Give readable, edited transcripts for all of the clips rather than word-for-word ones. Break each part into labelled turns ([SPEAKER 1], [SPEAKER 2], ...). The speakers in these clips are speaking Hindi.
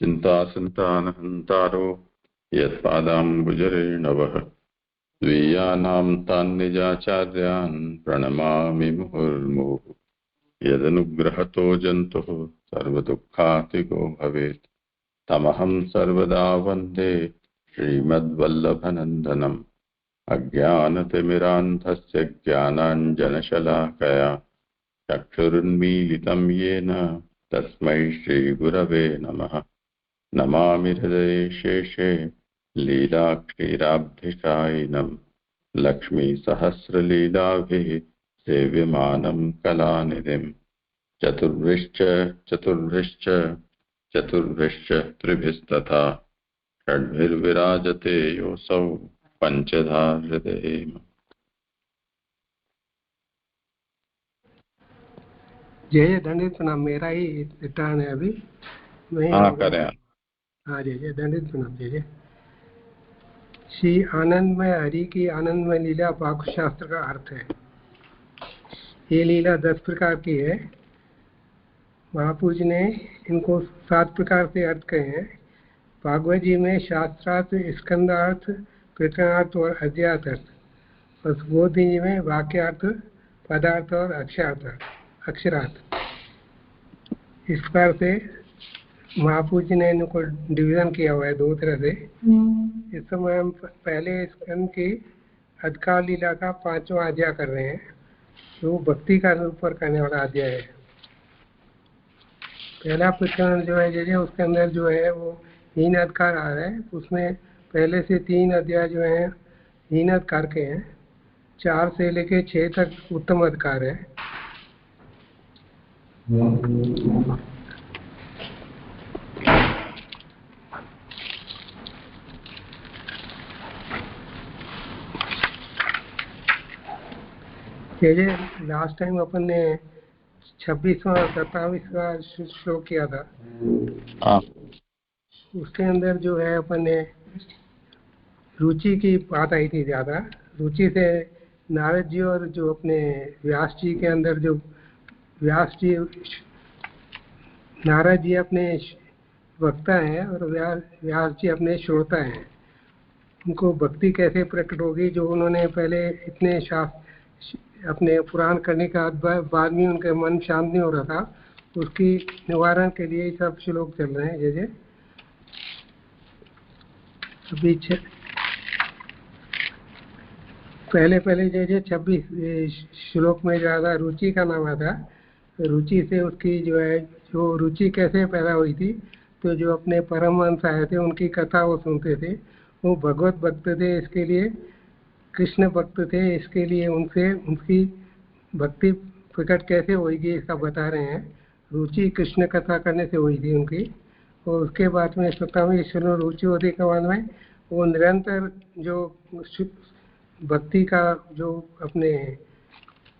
[SPEAKER 1] चिन्तासन्तानहन्तारो यत्पादाम्बुजरेणवः स्वीयानां तान् निजाचार्यान् प्रणमामि मुहुर्मुहुः। यदनुग्रहतो जन्तुः सर्वदुःखातिको भवेत् तमहं सर्वदा वन्दे श्रीमद्वल्लभनन्दनम्। अज्ञानतिमिरान्धस्य ज्ञानाञ्जनशलाकया चक्षुरुन्मीलितं येन तस्मै श्रीगुरवे नमः। नमामि हृदये शेषे लीलाक्षीराब्धिशायिनं लक्ष्मीसहस्रलीलाभिः सेव्यमानं कलानिधिं। चतुर्भिश्च त्रिभिस्तथा षड्भिर्विराजते योऽसौ पंचधा हृदये।
[SPEAKER 2] जय दंडित प्रणाम। मेरा ही रिटर्न है अभी।
[SPEAKER 1] हाँ करें।
[SPEAKER 2] हाँ जय दंडित प्रणाम। जय श्री आनंदमय हरि की आनंदमय लीला भागवत शास्त्र का अर्थ है। ये लीला 10 प्रकार की है। महापुरुष ने इनको 7 प्रकार से अर्थ कहे हैं। भागवत जी में शास्त्रार्थ, स्कंदार्थ, प्रकरणार्थ और अध्यायार्थ, और सुबोध जी में वाक्यार्थ, पदार्थ और अक्षरार्थ। इस प्रकार से महापुरुष जी ने इनको डिवीजन किया हुआ है 2 तरह से। इस समय हम पहले स्कंद की अधकाल लीला का 5वां अध्याय कर रहे हैं, जो भक्ति का ऊपर करने वाला अध्याय है। पहला प्रकरण जो है जैसे उसके अंदर जो है वो हीन अधिकार आ रहा है। उसमें पहले से 3 अध्याय जो है हीन अधिकार के हैं। 4 से लेके 6 तक उत्तम अधिकार है। जैसे लास्ट टाइम अपन ने 26वां और 27वां श्लोक किया था। उसके अंदर जो है अपन ने रुचि की बात आई थी। ज्यादा रुचि से नारद जी और जो अपने व्यास जी के अंदर जो व्यास जी, नारद जी अपने वक्ता हैं और व्यास जी अपने श्रोता हैं। उनको भक्ति कैसे प्रकट होगी, जो उन्होंने पहले इतने अपने पुराण करने का बाद में उनका मन शांत नहीं हो रहा था, उसकी निवारण के लिए सब श्लोक चल रहे हैं। जैसे अभी पहले जैसे 26 श्लोक में ज्यादा रुचि का नाम आता। रुचि से उसकी जो है जो रुचि कैसे पैदा हुई थी, तो जो अपने परमहंस आए थे उनकी कथा वो सुनते थे। वो भगवत भक्त थे, इसके लिए कृष्ण भक्त थे, इसके लिए उनसे उनकी भक्ति प्रकट कैसे होगी इसका बता रहे हैं। रुचि कृष्ण कथा करने से हुई थी उनकी। और उसके बाद में 27वें श्लोक रुचि होती के बाद में वो निरंतर जो भक्ति का जो अपने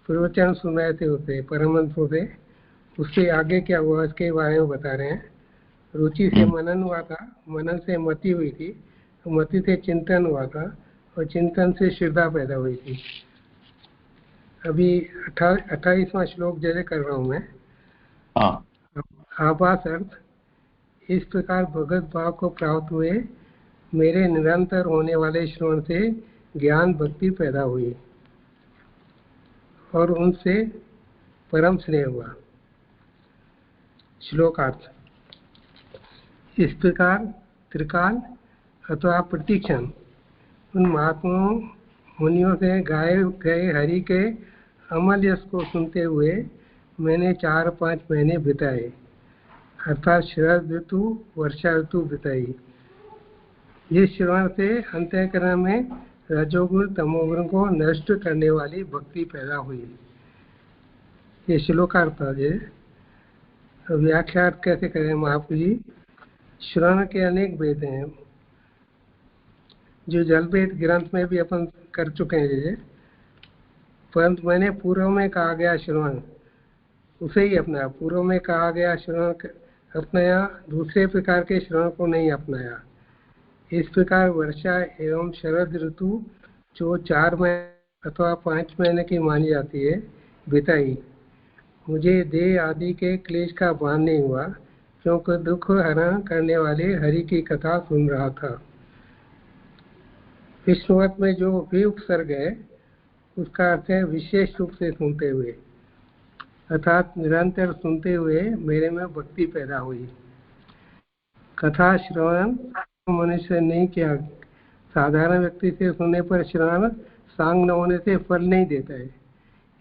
[SPEAKER 2] प्रवचन सुनाए थे उसे परमहंसों से, उससे आगे क्या हुआ इसके बारे में बता रहे हैं। रुचि से मनन हुआ था, मनन से मति हुई थी, मति से चिंतन हुआ था, और चिंतन से श्रद्धा पैदा हुई थी। अभी 28वां श्लोक जैसे कर रहा हूं मैं। आभास अर्थ, इस प्रकार भगवत भाव को प्राप्त हुए मेरे निरंतर होने वाले श्रवण से ज्ञान भक्ति पैदा हुई और उनसे परम स्नेह हुआ। श्लोकार्थ, इस प्रकार त्रिकाल अथवा प्रतिक्षण उन महात्माओं मुनियों से गाए गए हरि के अमल यश को सुनते हुए मैंने 4-5 महीने बिताए, अर्थात शरद ऋतु वर्षा ऋतु बिताई। जिस श्रवण से अंतःकरण में रजोगुण तमोगुण को नष्ट करने वाली भक्ति पैदा हुई। ये श्लोकार्थ है। व्याख्या कैसे करें महापुरुष जी। श्रवण के अनेक भेद हैं, जो जल भेद ग्रंथ में भी अपन कर चुके हैं जैसे, परंतु मैंने पूर्व में कहा गया श्रवण उसे ही अपनाया। पूर्व में कहा गया श्रवण अपनाया, दूसरे प्रकार के श्रवण को नहीं अपनाया। इस प्रकार वर्षा एवं शरद ऋतु जो 4 महीने अथवा 5 महीने की मानी जाती है बिताई। मुझे देह आदि के क्लेश का भान नहीं हुआ, क्योंकि दुख हरण करने वाले हरि की कथा सुन रहा था। विष्णुवत में जो भी उपसर्ग है उसका अर्थ है विशेष रूप से सुनते हुए, अर्थात निरंतर सुनते हुए मेरे में भक्ति पैदा हुई। कथा श्रवण मनुष्य नहीं किया, साधारण व्यक्ति से सुनने पर श्रवण सांग न होने से फल नहीं देता है।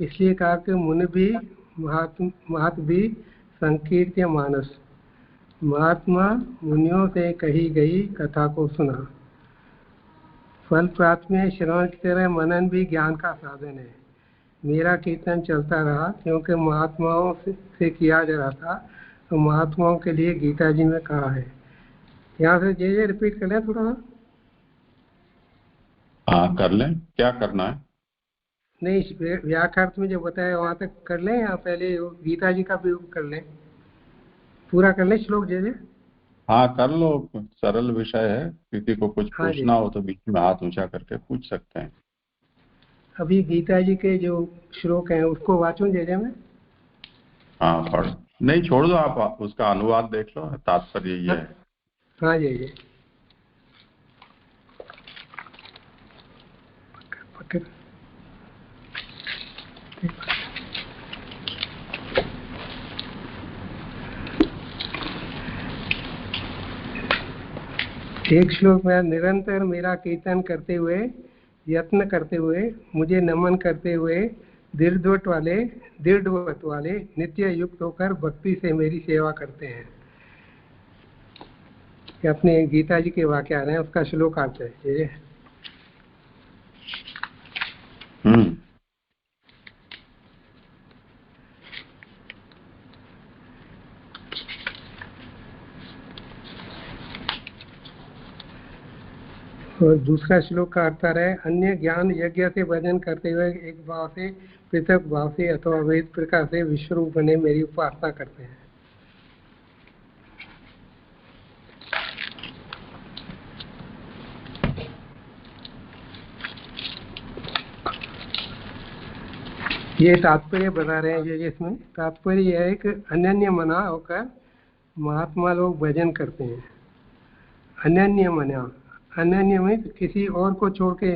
[SPEAKER 2] इसलिए कहा कि मुनि भी महात्मा भी संकीर्त्य मानस, महात्मा मुनियों से कही गई कथा को सुना। फल प्राप्त में श्रवण की तरह मनन भी ज्ञान का साधन है। मेरा कीर्तन चलता रहा क्योंकि महात्माओं से किया जा रहा था, तो महात्माओं के लिए गीता जी में कहा है। यहाँ से जे रिपीट कर लें थोड़ा।
[SPEAKER 1] हाँ कर लें, क्या करना है?
[SPEAKER 2] नहीं, व्याख्यार्थ में जो बताया वहां तक कर लें या पहले गीता जी का भी कर लें, पूरा कर लें श्लोक जे?
[SPEAKER 1] हाँ कर लो, सरल विषय है, किसी को कुछ
[SPEAKER 2] हाँ
[SPEAKER 1] पूछना हो तो बीच में हाथ ऊंचा करके पूछ सकते हैं।
[SPEAKER 2] अभी गीता जी के जो श्लोक हैं उसको वाचूं जे में?
[SPEAKER 1] हाँ पढ़, नहीं छोड़ दो, आप उसका अनुवाद देख लो, तात्पर्य ये है।
[SPEAKER 2] हाँ जे पकड़। एक श्लोक में निरंतर मेरा कीर्तन करते हुए, यत्न करते हुए, मुझे नमन करते हुए, दृढ़व्रत वाले नित्य युक्त होकर भक्ति से मेरी सेवा करते हैं। ये अपने गीता जी के वाक्य आ रहे हैं, उसका श्लोक अर्थ है ये। और दूसरा श्लोक का अर्थ है, अन्य ज्ञान यज्ञ से भजन करते हुए एक भाव से, पृथक भाव से अथवा वेद प्रकार से विश्वरूप बने मेरी उपासना करते हैं। ये तात्पर्य बता रहे हैं ये, इसमें तात्पर्य यह है कि अनन्य मना होकर महात्मा लोग भजन करते हैं। अनन्य मना, अनन्य में किसी और को छोड़ के,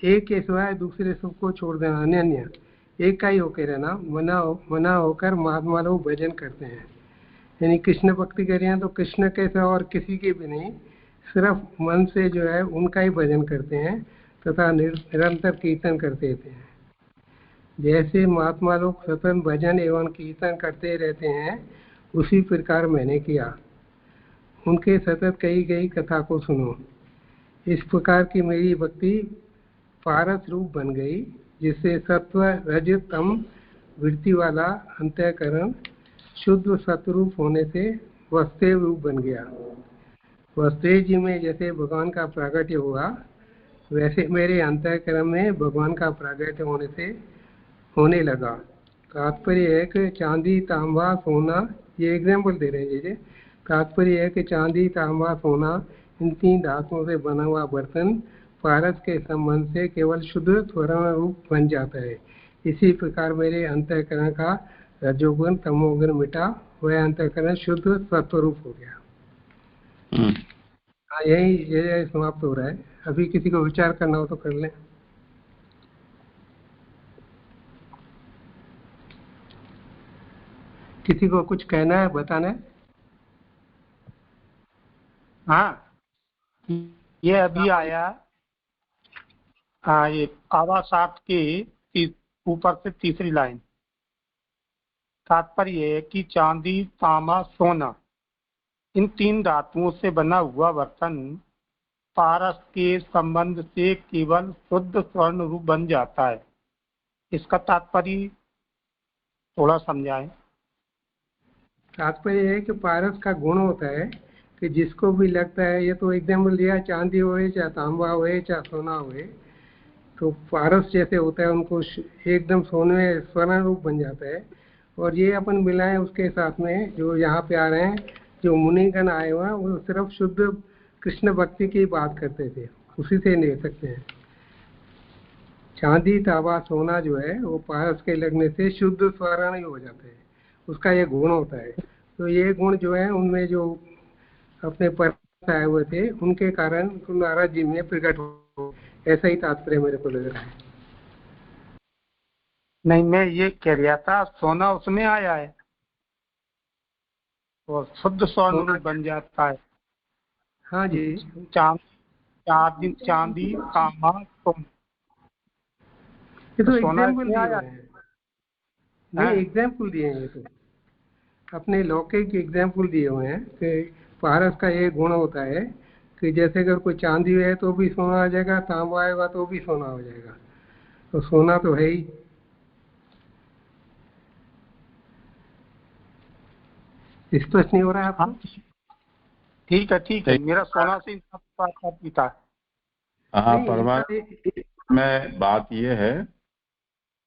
[SPEAKER 2] एक के सिवाय दूसरे सबको छोड़ देना, अनन्य एक का ही होकर रहना, मना होकर महात्मा लोग भजन करते हैं। यानी कृष्ण भक्ति कर रहे हैं तो कृष्ण के सिवा और किसी के भी नहीं, सिर्फ मन से जो है उनका ही भजन करते हैं तथा निरंतर कीर्तन करते रहते हैं। जैसे महात्मा लोग सतत भजन एवं कीर्तन करते रहते हैं, उसी प्रकार मैंने किया। उनके सतत कही गई कथा को सुनो। इस प्रकार की मेरी भक्ति पारस रूप बन गई, जिससे सत्व रज तम वृत्ति वाला अंतःकरण शुद्ध सत्वरूप होने से वसुदेव रूप बन गया। वसुदेव जी में जैसे भगवान का प्रागट्य हुआ, वैसे मेरे अंतःकरण में भगवान का प्रागट्य होने लगा। तात्पर्य है कि चांदी तांबा सोना, ये एग्जाम्पल दे रहे हैं जी। तात्पर्य है कि चांदी तांबा सोना इन तीन धातुओं से बना हुआ बर्तन पारस के संबंध से केवल शुद्ध स्वर्ण रूप बन जाता है। इसी प्रकार मेरे अंतःकरण का रजोगुण तमोगुण मिटा, वह अंतःकरण शुद्ध सत्वरूप हो गया। हाँ, यही ये समाप्त हो रहा है। अभी किसी को विचार करना हो तो कर लें। किसी को कुछ कहना है, बताना है?
[SPEAKER 3] हाँ, ये अभी आया। हाँ, ये आवासात के ऊपर से तीसरी लाइन। तात्पर्य है कि चांदी तांबा सोना इन तीन धातुओं से बना हुआ बर्तन पारस के संबंध से केवल शुद्ध स्वर्ण रूप बन जाता है। इसका तात्पर्य थोड़ा समझाएं।
[SPEAKER 2] तात्पर्य है कि पारस का गुण होता है कि जिसको भी लगता है, ये तो एग्जाम्पल दिया, चांदी होए चाहे तांबा होए चाहे सोना होए, तो पारस जैसे होता है उनको एकदम सोने स्वर्ण रूप बन जाता है। और ये अपन मिलाएं उसके साथ में जो यहाँ पे आ रहे हैं, जो मुनिगण आए हुए हैं, वो सिर्फ शुद्ध कृष्ण भक्ति की बात करते थे, उसी से ले सकते हैं। चांदी तांबा सोना जो है वो पारस के लगने से शुद्ध स्वर्ण ही हो जाता है, उसका ये गुण होता है। तो ये गुण जो है उनमें जो अपने पर आए हुए थे उनके कारण नारद जी में प्रकट हो, ऐसा ही तात्पर्य मेरे को लग रहा है।
[SPEAKER 3] नहीं, मैं ये कह रहा था सोना उसमें आया है और शुद्ध स्वर्ण रूप बन जाता है।
[SPEAKER 2] हाँ जी,
[SPEAKER 3] चांदी तांबा सोना,
[SPEAKER 2] ये तो
[SPEAKER 3] सोना
[SPEAKER 2] एग्जाम्पल
[SPEAKER 3] इसमें
[SPEAKER 2] दिए
[SPEAKER 3] आया
[SPEAKER 2] हुए हैं। नहीं, एग्जाम्पल दिए हैं, ये तो अपने लौकिक एग्जाम्पल दिए हुए हैं कि पारस का ये गुण होता है कि जैसे अगर कोई चांदी है तो भी सोना आ जाएगा, तांबा आएगा तो भी सोना हो जाएगा, तो सोना तो है ही। स्पष्ट नहीं हो रहा है आपको?
[SPEAKER 3] ठीक है, मेरा सोना से था।
[SPEAKER 1] हाँ, परमात्मा में बात ये है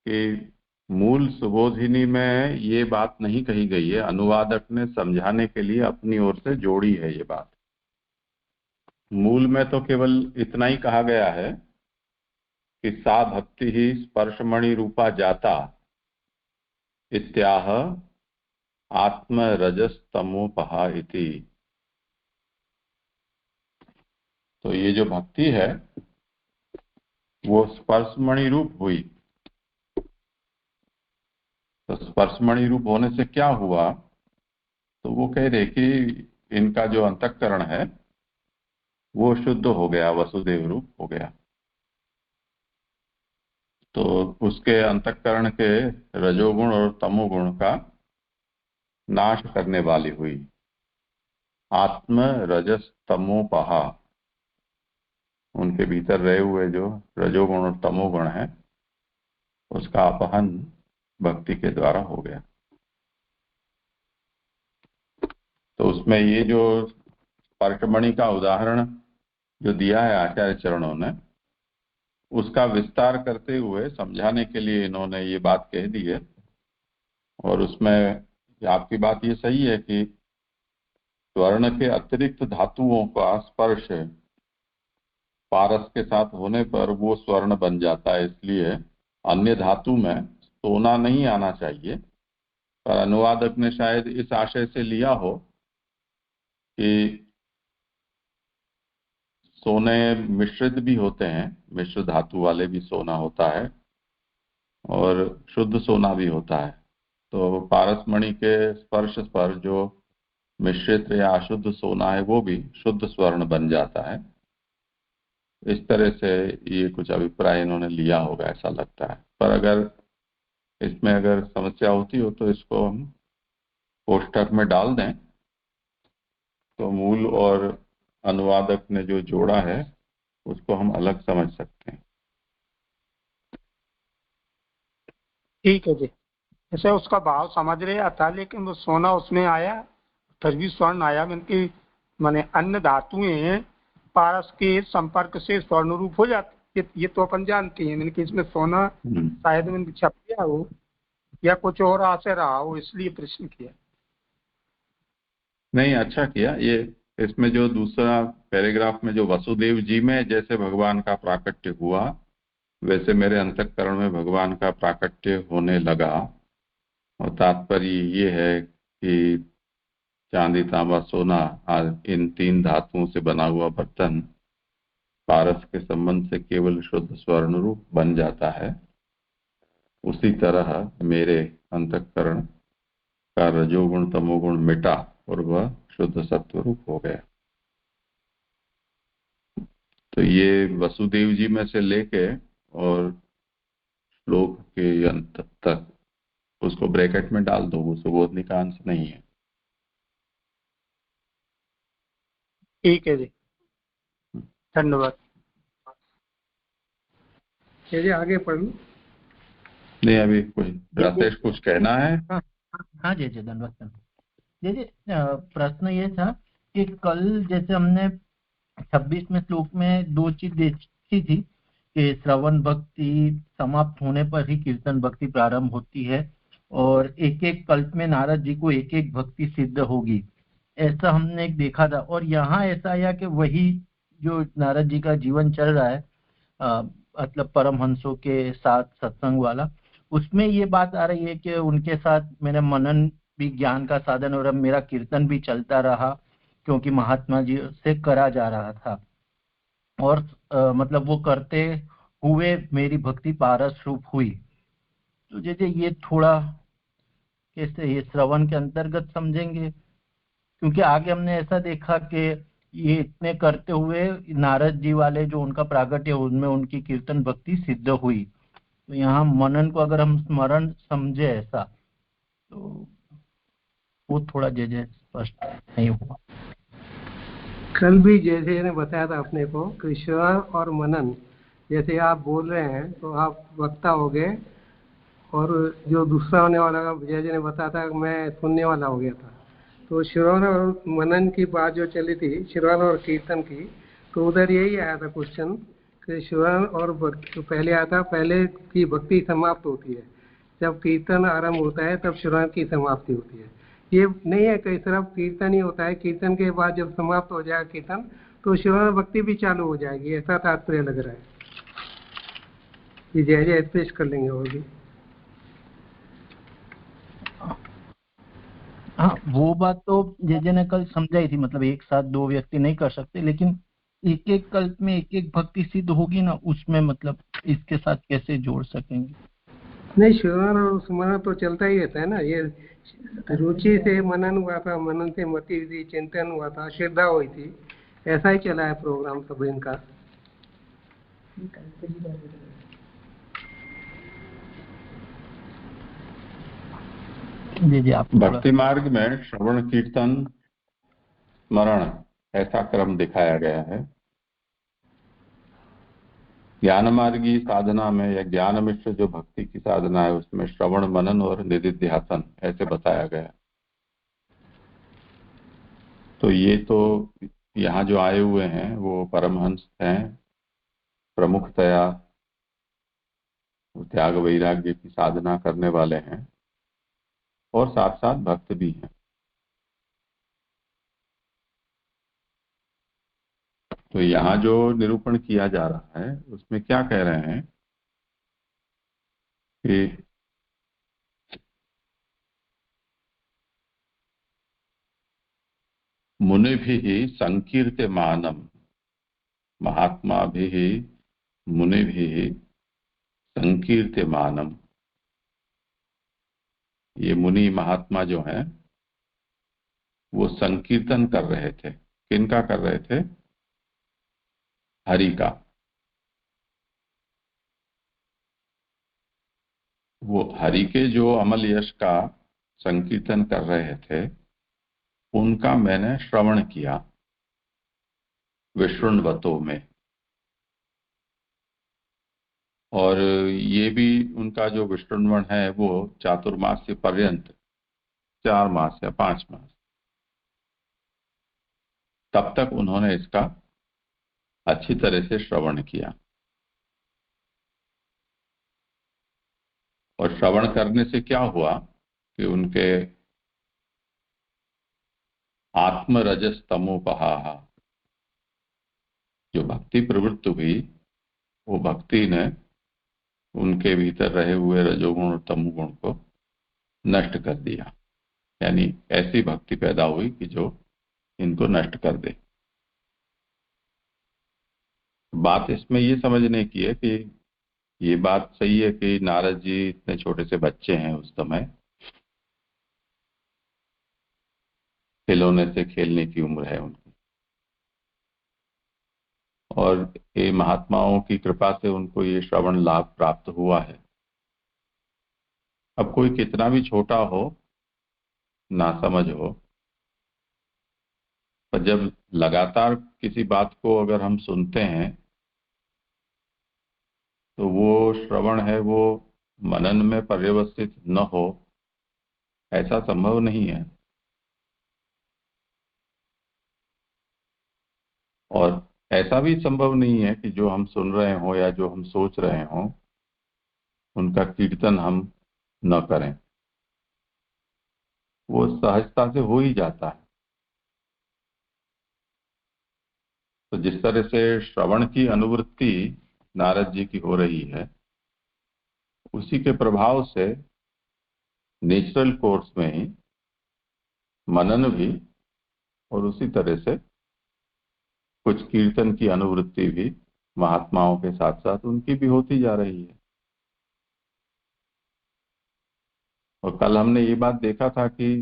[SPEAKER 1] कि मूल सुबोधिनी में ये बात नहीं कही गई है, अनुवादक ने समझाने के लिए अपनी ओर से जोड़ी है ये बात। मूल में तो केवल इतना ही कहा गया है कि सा भक्ति ही स्पर्शमणि रूपा जाता इत्याह आत्म रजस तमोपहा इति। तो ये जो भक्ति है वो स्पर्शमणि रूप हुई। तो स्पर्शमणि रूप होने से क्या हुआ? तो वो कह रहे कि इनका जो अंतःकरण है वो शुद्ध हो गया, वसुदेव रूप हो गया। तो उसके अंतःकरण के रजोगुण और तमोगुण का नाश करने वाली हुई। आत्म रजस तमोपहा, उनके भीतर रहे हुए जो रजोगुण और तमोगुण है उसका अपहन भक्ति के द्वारा हो गया। तो उसमें ये जो स्पर्शमणि का उदाहरण जो दिया है आचार्य चरणों ने, उसका विस्तार करते हुए समझाने के लिए इन्होंने ये बात कह दी है। और उसमें आपकी बात ये सही है कि स्वर्ण के अतिरिक्त धातुओं का स्पर्श पारस के साथ होने पर वो स्वर्ण बन जाता है, इसलिए अन्य धातु में सोना नहीं आना चाहिए। पर अनुवादक ने शायद इस आशय से लिया हो कि सोने मिश्रित भी होते हैं, मिश्र धातु वाले भी सोना होता है और शुद्ध सोना भी होता है। तो पारसमणि के स्पर्श पर जो मिश्रित या अशुद्ध सोना है वो भी शुद्ध स्वर्ण बन जाता है। इस तरह से ये कुछ अभिप्राय इन्होंने लिया होगा ऐसा लगता है। पर अगर इसमें अगर समस्या होती हो तो इसको हम कोष्ठक में डाल दें तो मूल और अनुवादक ने जो जोड़ा है उसको हम अलग समझ सकते हैं।
[SPEAKER 3] ठीक है जी, ऐसे उसका भाव समझ रहे था, लेकिन वो सोना उसमें आया फिर भी स्वर्ण आया। मैंने अन्य धातुएं पारस के संपर्क से स्वर्ण रूप हो जाती, ये तो अपन जानते हैं। मैंने कि इसमें सोना शायद मैंने छप गया हो या कुछ और आशय रहा हो, इसलिए प्रश्न किया।
[SPEAKER 1] नहीं, अच्छा किया। ये इसमें जो दूसरा पैराग्राफ में जो वसुदेव जी में जैसे भगवान का प्राकट्य हुआ वैसे मेरे अंतःकरण में भगवान का प्राकट्य होने लगा। और तात्पर्य ये है कि चांदी तांबा सोना इन तीन धातुओं से बना हुआ बर्तन पारस के संबंध से केवल शुद्ध स्वर्ण रूप बन जाता है। उसी तरह मेरे अंतःकरण का रजोगुण तमोगुण मिटा और वह शुद्ध सत्व रूप हो गया। तो ये वसुदेव जी में से लेके और श्लोक के अंत तक उसको ब्रैकेट में डाल दो, वो सुबोधनी का अंश नहीं है।
[SPEAKER 3] ठीक है जी, धन्यवाद।
[SPEAKER 2] चलिए आगे पढ़ूं।
[SPEAKER 1] नहीं, अभी कुछ राजेश कुछ कहना है?
[SPEAKER 4] हाँ जी जी, धन्यवाद जी। प्रश्न ये था कि कल जैसे हमने 26वें श्लोक में दो चीज देखी थी कि श्रवण भक्ति समाप्त होने पर ही कीर्तन भक्ति प्रारंभ होती है और एक एक कल्प में नारद जी को एक एक भक्ति सिद्ध होगी, ऐसा हमने एक देखा था। और यहाँ ऐसा आया कि वही जो नारद जी का जीवन चल रहा है मतलब परमहंसों के साथ सत्संग वाला, उसमें ये बात आ रही है कि उनके साथ मैंने मनन भी ज्ञान का साधन और अब मेरा कीर्तन भी चलता रहा, क्योंकि महात्मा जी से करा जा रहा था। और मतलब वो करते हुए मेरी भक्ति पारस रूप हुई। तो जैसे ये थोड़ा कैसे ये श्रवण के अंतर्गत समझेंगे, क्योंकि आगे हमने ऐसा देखा कि ये इतने करते हुए नारद जी वाले जो उनका प्रागट्य उनमें उनकी कीर्तन भक्ति सिद्ध हुई। तो यहाँ मनन को अगर हम स्मरण समझे ऐसा, तो वो थोड़ा जैसे स्पष्ट नहीं हुआ।
[SPEAKER 2] कल भी जैसे ने बताया था अपने को कि श्रवण और मनन, जैसे आप बोल रहे हैं तो आप वक्ता हो गए, और जो दूसरा होने वाला जय जी ने बताया था मैं सुनने वाला हो गया था। तो श्रवण और मनन की बात जो चली थी, श्रवण और कीर्तन की, तो उधर यही आया था क्वेश्चन कि श्रवण और तो पहले आया था, पहले की भक्ति समाप्त होती है, जब कीर्तन आरंभ होता है तब श्रवण की समाप्ति होती है। ये नहीं है कि सिर्फ कीर्तन ही होता है, कीर्तन के बाद जब समाप्त हो जाएगा कीर्तन तो श्रवण भक्ति भी चालू हो जाएगी, ऐसा तात्पर्य लग रहा है। ये जय जय पेश कर लेंगे और भी।
[SPEAKER 4] हाँ, वो बात तो जय ने कल समझाई थी, मतलब एक साथ दो व्यक्ति नहीं कर सकते, लेकिन एक एक कल्प में एक एक भक्ति सिद्ध होगी ना, उसमें मतलब इसके साथ कैसे जोड़ सकेंगे?
[SPEAKER 2] नहीं, श्रवण और स्मरण तो चलता ही रहता है ना। ये रुचि से मनन हुआ था, मनन से मति हुई, चिंतन हुआ था, श्रद्धा हुई थी, ऐसा ही चला है प्रोग्राम सब इनका।
[SPEAKER 4] जी आप
[SPEAKER 1] भक्ति मार्ग में श्रवण कीर्तन स्मरण ऐसा क्रम दिखाया गया है। ज्ञान मार्गी साधना में या ज्ञान मिश्र जो भक्ति की साधना है उसमें श्रवण मनन और निधिध्यासन ऐसे बताया गया। तो ये तो यहाँ जो आए हुए हैं वो परमहंस हैं, प्रमुखतया त्याग वैराग्य की साधना करने वाले हैं और साथ साथ भक्त भी हैं। तो यहाँ जो निरूपण किया जा रहा है उसमें क्या कह रहे हैं कि मुनिभिः संकीर्त्यमानम्, महात्माभिः मुनिभिः संकीर्त्यमानम्। ये मुनि महात्मा जो हैं वो संकीर्तन कर रहे थे। किनका कर रहे थे? हरि का। वो हरि के जो अमल यश का संकीर्तन कर रहे थे उनका मैंने श्रवण किया विशृण्वतो में। और ये भी उनका जो विशृण्वण है वो चातुर्मास्य पर्यंत, 4 मास या 5 मास, तब तक उन्होंने इसका अच्छी तरह से श्रवण किया। और श्रवण करने से क्या हुआ कि उनके आत्मरजस तमोपहा, जो भक्ति प्रवृत्ति हुई वो भक्ति ने उनके भीतर रहे हुए रजोगुण और तमोगुण को नष्ट कर दिया। यानी ऐसी भक्ति पैदा हुई कि जो इनको नष्ट कर दे। बात इसमें ये समझने की है कि ये बात सही है कि नारद जी इतने छोटे से बच्चे हैं, उस समय खिलौने से खेलने की उम्र है उनकी, और ये महात्माओं की कृपा से उनको ये श्रवण लाभ प्राप्त हुआ है। अब कोई कितना भी छोटा हो, ना समझ हो, पर जब लगातार किसी बात को अगर हम सुनते हैं तो वो श्रवण है वो मनन में पर्यवसित न हो, ऐसा संभव नहीं है। और ऐसा भी संभव नहीं है कि जो हम सुन रहे हो या जो हम सोच रहे हो उनका कीर्तन हम न करें। वो सहजता से हो ही जाता है। तो जिस तरह से श्रवण की अनुवृत्ति नारद जी की हो रही है, उसी के प्रभाव से नेचुरल कोर्स में ही मनन भी, और उसी तरह से कुछ कीर्तन की अनुवृत्ति भी महात्माओं के साथ साथ उनकी भी होती जा रही है। और कल हमने ये बात देखा था कि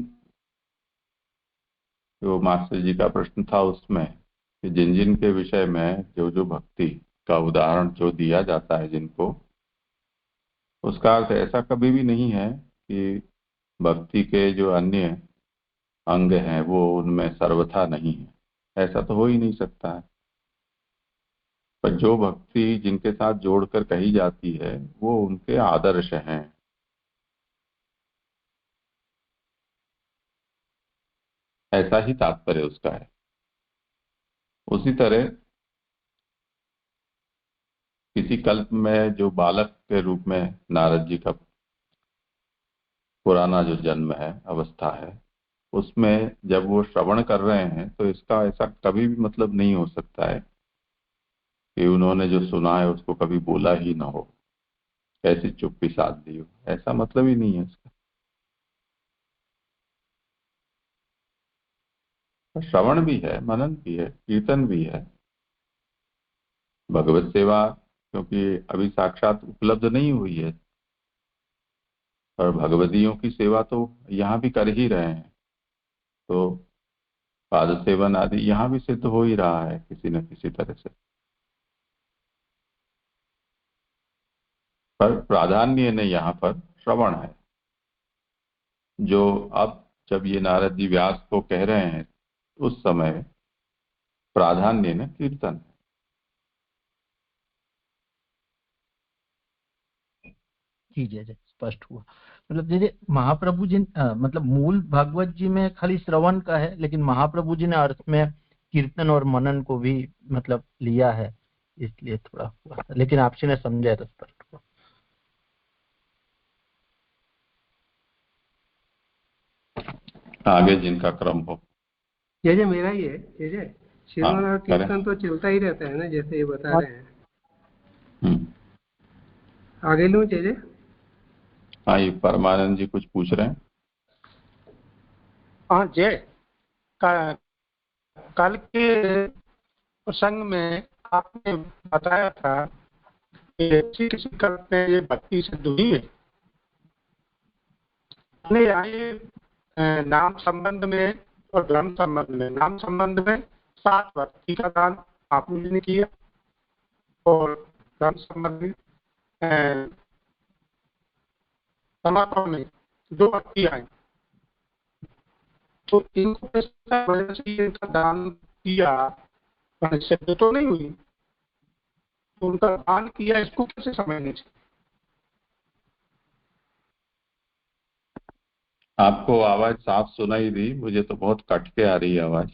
[SPEAKER 1] जो मास्टर जी का प्रश्न था उसमें कि जिन जिन के विषय में जो जो भक्ति का उदाहरण जो दिया जाता है जिनको, उसका अर्थ ऐसा कभी भी नहीं है कि भक्ति के जो अन्य अंग हैं वो उनमें सर्वथा नहीं है। ऐसा तो हो ही नहीं सकता है। पर जो भक्ति जिनके साथ जोड़कर कही जाती है वो उनके आदर्श हैं। ऐसा ही तात्पर्य उसका है। उसी तरह किसी कल्प में जो बालक के रूप में नारद जी का पुराना जो जन्म है, अवस्था है, उसमें जब वो श्रवण कर रहे हैं तो इसका ऐसा कभी भी मतलब नहीं हो सकता है कि उन्होंने जो सुना है उसको कभी बोला ही ना हो, ऐसी चुप्पी साध दी हो। ऐसा मतलब ही नहीं है इसका। श्रवण भी है, मनन भी है, कीर्तन भी है, भगवत सेवा क्योंकि अभी साक्षात उपलब्ध नहीं हुई है, और भगवदियों की सेवा तो यहाँ भी कर ही रहे हैं, तो पाद सेवन आदि यहाँ भी सिद्ध हो ही रहा है किसी न किसी तरह से। पर प्राधान्य ने यहाँ पर श्रवण है, जो अब जब ये नारद जी व्यास को कह रहे हैं उस समय प्राधान्य ने कीर्तन है।
[SPEAKER 4] जी जी जी, स्पष्ट हुआ। मतलब जैसे महाप्रभु जी मतलब मूल भागवत जी में खाली श्रवण का है, लेकिन महाप्रभु जी ने अर्थ में कीर्तन और मनन को भी मतलब लिया है, इसलिए थोड़ा हुआ था। लेकिन आपसी ने समझा तो स्पष्ट हुआ।
[SPEAKER 1] आगे जिनका क्रम हो।
[SPEAKER 2] जय मेरा ही है। जय
[SPEAKER 1] हाँ,
[SPEAKER 2] श्रवण और
[SPEAKER 1] करें।
[SPEAKER 2] कीर्तन तो चलता ही रहता है ना, जैसे ये बता रहे हैं। आगे लूं जय?
[SPEAKER 1] हाँ, ये परमानंद जी कुछ पूछ रहे हैं।
[SPEAKER 3] हाँ जय, कल के प्रसंग में आपने बताया था कि किसी कल्प में ये भक्ति से दुनी है। नाम संबंध में और ब्रह्म संबंध में, नाम संबंध में 7 भक्ति का दान आपने किया, और ब्रह्म संबंध में समापन में 2 भक्ति आई। तो इनको वजह से इनका दान किया, सिद्ध तो नहीं हुई, तो उनका दान किया इसको कैसे समझने चाहिए?
[SPEAKER 1] आपको आवाज साफ सुनाई दी, मुझे तो बहुत कट के आ रही है आवाज।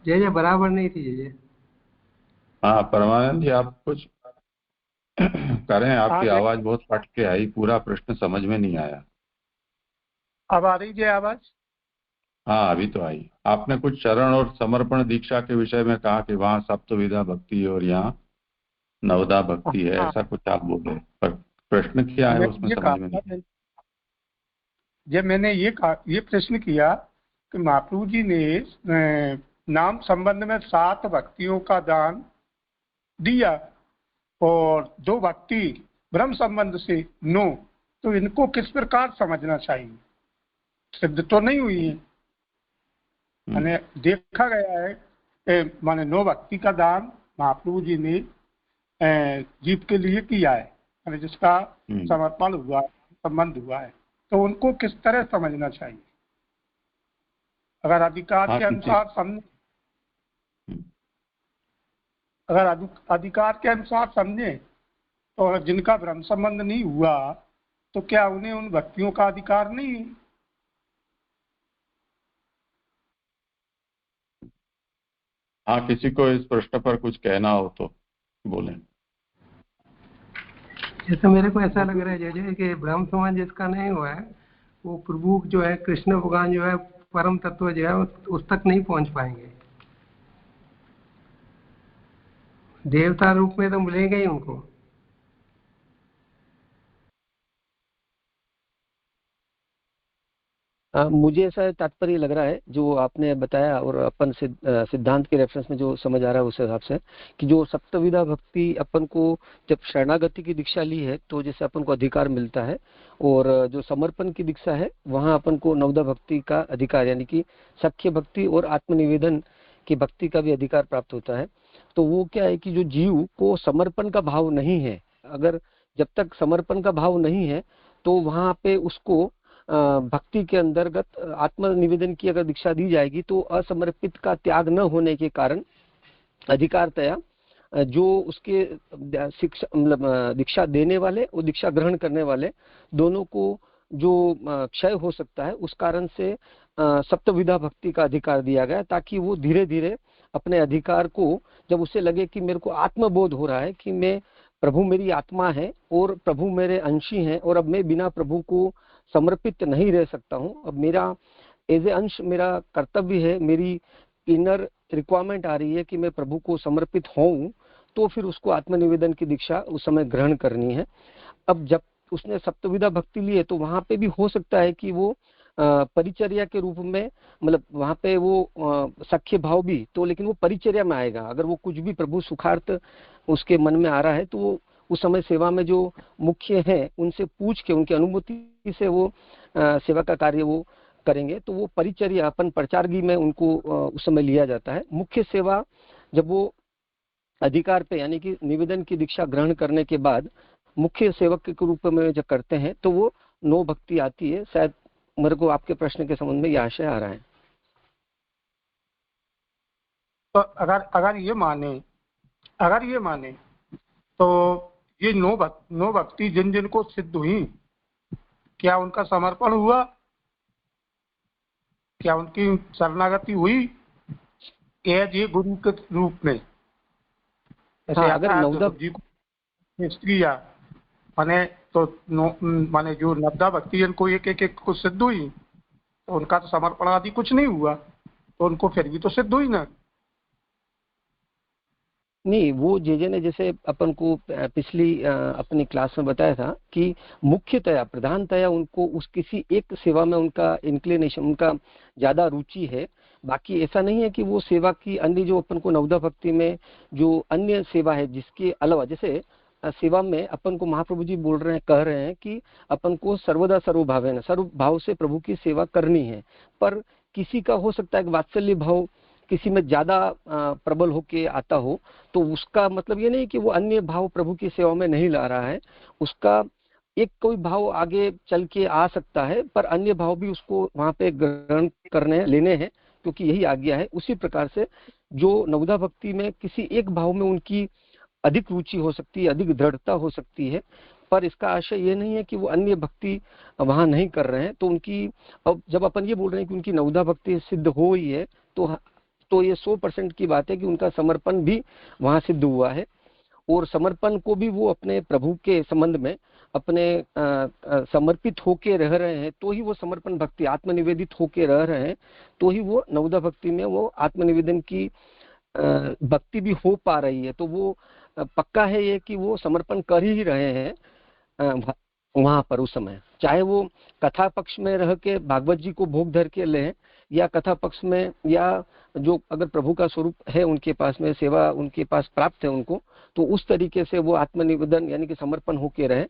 [SPEAKER 2] जय बराबर नहीं थी जय।
[SPEAKER 1] हाँ परमानंद जी, आप कुछ करें, आपकी
[SPEAKER 3] हाँ,
[SPEAKER 1] आवाज बहुत कट के आई, पूरा प्रश्न समझ में नहीं आया।
[SPEAKER 3] अब आ रही है आवाज?
[SPEAKER 1] हाँ अभी तो आई। आपने कुछ शरण और समर्पण दीक्षा के विषय में कहा कि वहाँ सप्तविधा भक्ति है और यहाँ नवदा भक्ति है,
[SPEAKER 3] हाँ,
[SPEAKER 1] ऐसा कुछ आप बोले, पर प्रश्न क्या है उसमें समझ में नहीं।
[SPEAKER 3] जब मैंने ये प्रश्न किया कि महाप्रभु जी ने नाम संबंध में 7 भक्तियों का दान दिया और 2 भक्ति ब्रह्म संबंध से 9, तो इनको किस प्रकार समझना चाहिए? सिद्ध तो नहीं हुई है, मैंने देखा गया है माने 9 भक्ति का दान महाप्रभु जी ने जीव के लिए किया है, माने जिसका समर्पण हुआ, संबंध हुआ है, तो उनको किस तरह समझना चाहिए? अगर अधिकार के अनुसार समझे, अगर अधिकार के अनुसार समझे तो जिनका ब्रह्म संबंध नहीं हुआ तो क्या उन्हें उन भक्तियों का अधिकार नहीं है?
[SPEAKER 1] हाँ, किसी को इस प्रश्न पर कुछ कहना हो तो बोलें।
[SPEAKER 2] जैसे मेरे को ऐसा लग रहा है जय कि ब्रह्म संबंध जिसका नहीं हुआ है वो प्रभु जो है कृष्ण भगवान जो है परम तत्व जो है उस तक नहीं पहुंच पाएंगे। देवता रूप में तो मिलेंगे ही उनको।
[SPEAKER 5] मुझे ऐसा तात्पर्य लग रहा है जो आपने बताया, और अपन सिद्धांत के रेफरेंस में जो समझ आ रहा है उस हिसाब से, कि जो सप्तविधा भक्ति अपन को जब शरणागति की दीक्षा ली है तो जैसे अपन को अधिकार मिलता है, और जो समर्पण की दीक्षा है वहां अपन को नवदा भक्ति का अधिकार यानी कि सख्य भक्ति और आत्मनिवेदन की भक्ति का भी अधिकार प्राप्त होता है। तो वो क्या है कि जो जीव को समर्पण का भाव नहीं है, अगर जब तक समर्पण का भाव नहीं है तो वहां पे उसको भक्ति के अंतर्गत आत्मनिवेदन की अगर दीक्षा दी जाएगी तो असमर्पित का त्याग न होने के कारण अधिकारतया जो उसके शिक्षा मतलब दीक्षा देने वाले और दीक्षा ग्रहण करने वाले दोनों को जो क्षय हो सकता है, उस कारण से सप्तविधा भक्ति का अधिकार दिया गया, ताकि वो धीरे धीरे अपने अधिकार को, जब उसे लगे कि मेरे को आत्मबोध हो रहा है कि मैं प्रभु मेरी आत्मा है और प्रभु मेरे अंशी हैं, और अब मैं बिना प्रभु को समर्पित नहीं रह सकता हूं, अब मेरा एज ए अंश मेरा कर्तव्य है, मेरी इनर रिक्वायरमेंट आ रही है कि मैं प्रभु को समर्पित होऊं, तो फिर उसको आत्मनिवेदन की दीक्षा उस समय ग्रहण करनी है। अब जब उसने सप्तविधा भक्ति ली है तो वहां पे भी हो सकता है कि वो परिचर्या के रूप में, मतलब वहां पे वो सख्य भाव भी तो, लेकिन वो परिचर्या में आएगा। अगर वो कुछ भी प्रभु सुखार्थ उसके मन में आ रहा है तो वो उस समय सेवा में जो मुख्य है उनसे पूछ के उनकी अनुमति से वो सेवा का कार्य वो करेंगे, तो वो परिचर्या अपन प्रचारगी में उनको उस समय लिया जाता है। मुख्य सेवा जब वो अधिकार पे यानी कि निवेदन की दीक्षा ग्रहण करने के बाद मुख्य सेवक के रूप में जब करते हैं तो वो नो भक्ति आती है। शायद मेरे को आपके प्रश्न के संबंध में ये आशय आ रहा है।
[SPEAKER 3] तो अगर ये माने तो ये नो भक्ति जिन जिन को सिद्ध हुई, क्या उनका समर्पण हुआ, क्या उनकी शरणागति हुई एज ये गुरु के रूप में?
[SPEAKER 5] हाँ, अगर नवदा
[SPEAKER 3] जी को स्त्री माने तो माने जो नवदा भक्ति जिनको एक को सिद्ध हुई तो उनका तो समर्पण आदि कुछ नहीं हुआ, तो उनको फिर भी तो सिद्ध हुई ना?
[SPEAKER 5] नहीं, वो जे ने जैसे अपन को पिछली अपनी क्लास में बताया था कि मुख्यतया प्रधानतया उनको उस किसी एक सेवा में उनका इंक्लिनेशन, उनका ज्यादा रुचि है। बाकी ऐसा नहीं है कि वो सेवा की अन्य जो अपन को नवदा भक्ति में जो अन्य सेवा है जिसके अलावा, जैसे सेवा में अपन को महाप्रभु जी कह रहे हैं कि अपन को सर्वदा सर्वभाव सर्वभाव से प्रभु की सेवा करनी है, पर किसी का हो सकता है कि वात्सल्य भाव किसी में ज्यादा प्रबल होके आता हो, तो उसका मतलब ये नहीं कि वो अन्य भाव प्रभु की सेवा में नहीं ला रहा है, उसका एक कोई भाव आगे चल के आ सकता है, पर अन्य भाव भी उसको वहां पे ग्रहण करने लेने हैं, क्योंकि यही आज्ञा है। उसी प्रकार से जो नवदा भक्ति में किसी एक भाव में उनकी अधिक रुचि हो सकती है, अधिक दृढ़ता हो सकती है, पर इसका आशय ये नहीं है कि वो अन्य भक्ति वहां नहीं कर रहे हैं। तो उनकी, अब जब अपन ये बोल रहे हैं कि उनकी नवदा भक्ति सिद्ध हो ही है, तो ये 100% की बात है कि उनका समर्पण भी वहां सिद्ध हुआ है, और समर्पण को भी वो अपने प्रभु के संबंध में अपने समर्पित होके रह रहे हैं, तो ही वो समर्पण भक्ति, आत्मनिवेदित होके रह रहे हैं, तो ही वो नवदा भक्ति में वो आत्मनिवेदन की भक्ति भी हो पा रही है। तो वो पक्का है ये कि वो समर्पण कर ही रहे हैं वहां पर उस समय, चाहे वो कथा पक्ष में रह के भागवत जी को भोग धर के लें, या कथा पक्ष में, या जो अगर प्रभु का स्वरूप है उनके पास में, सेवा उनके पास प्राप्त है उनको, तो उस तरीके से वो आत्मनिवेदन यानी कि समर्पण होके रहे।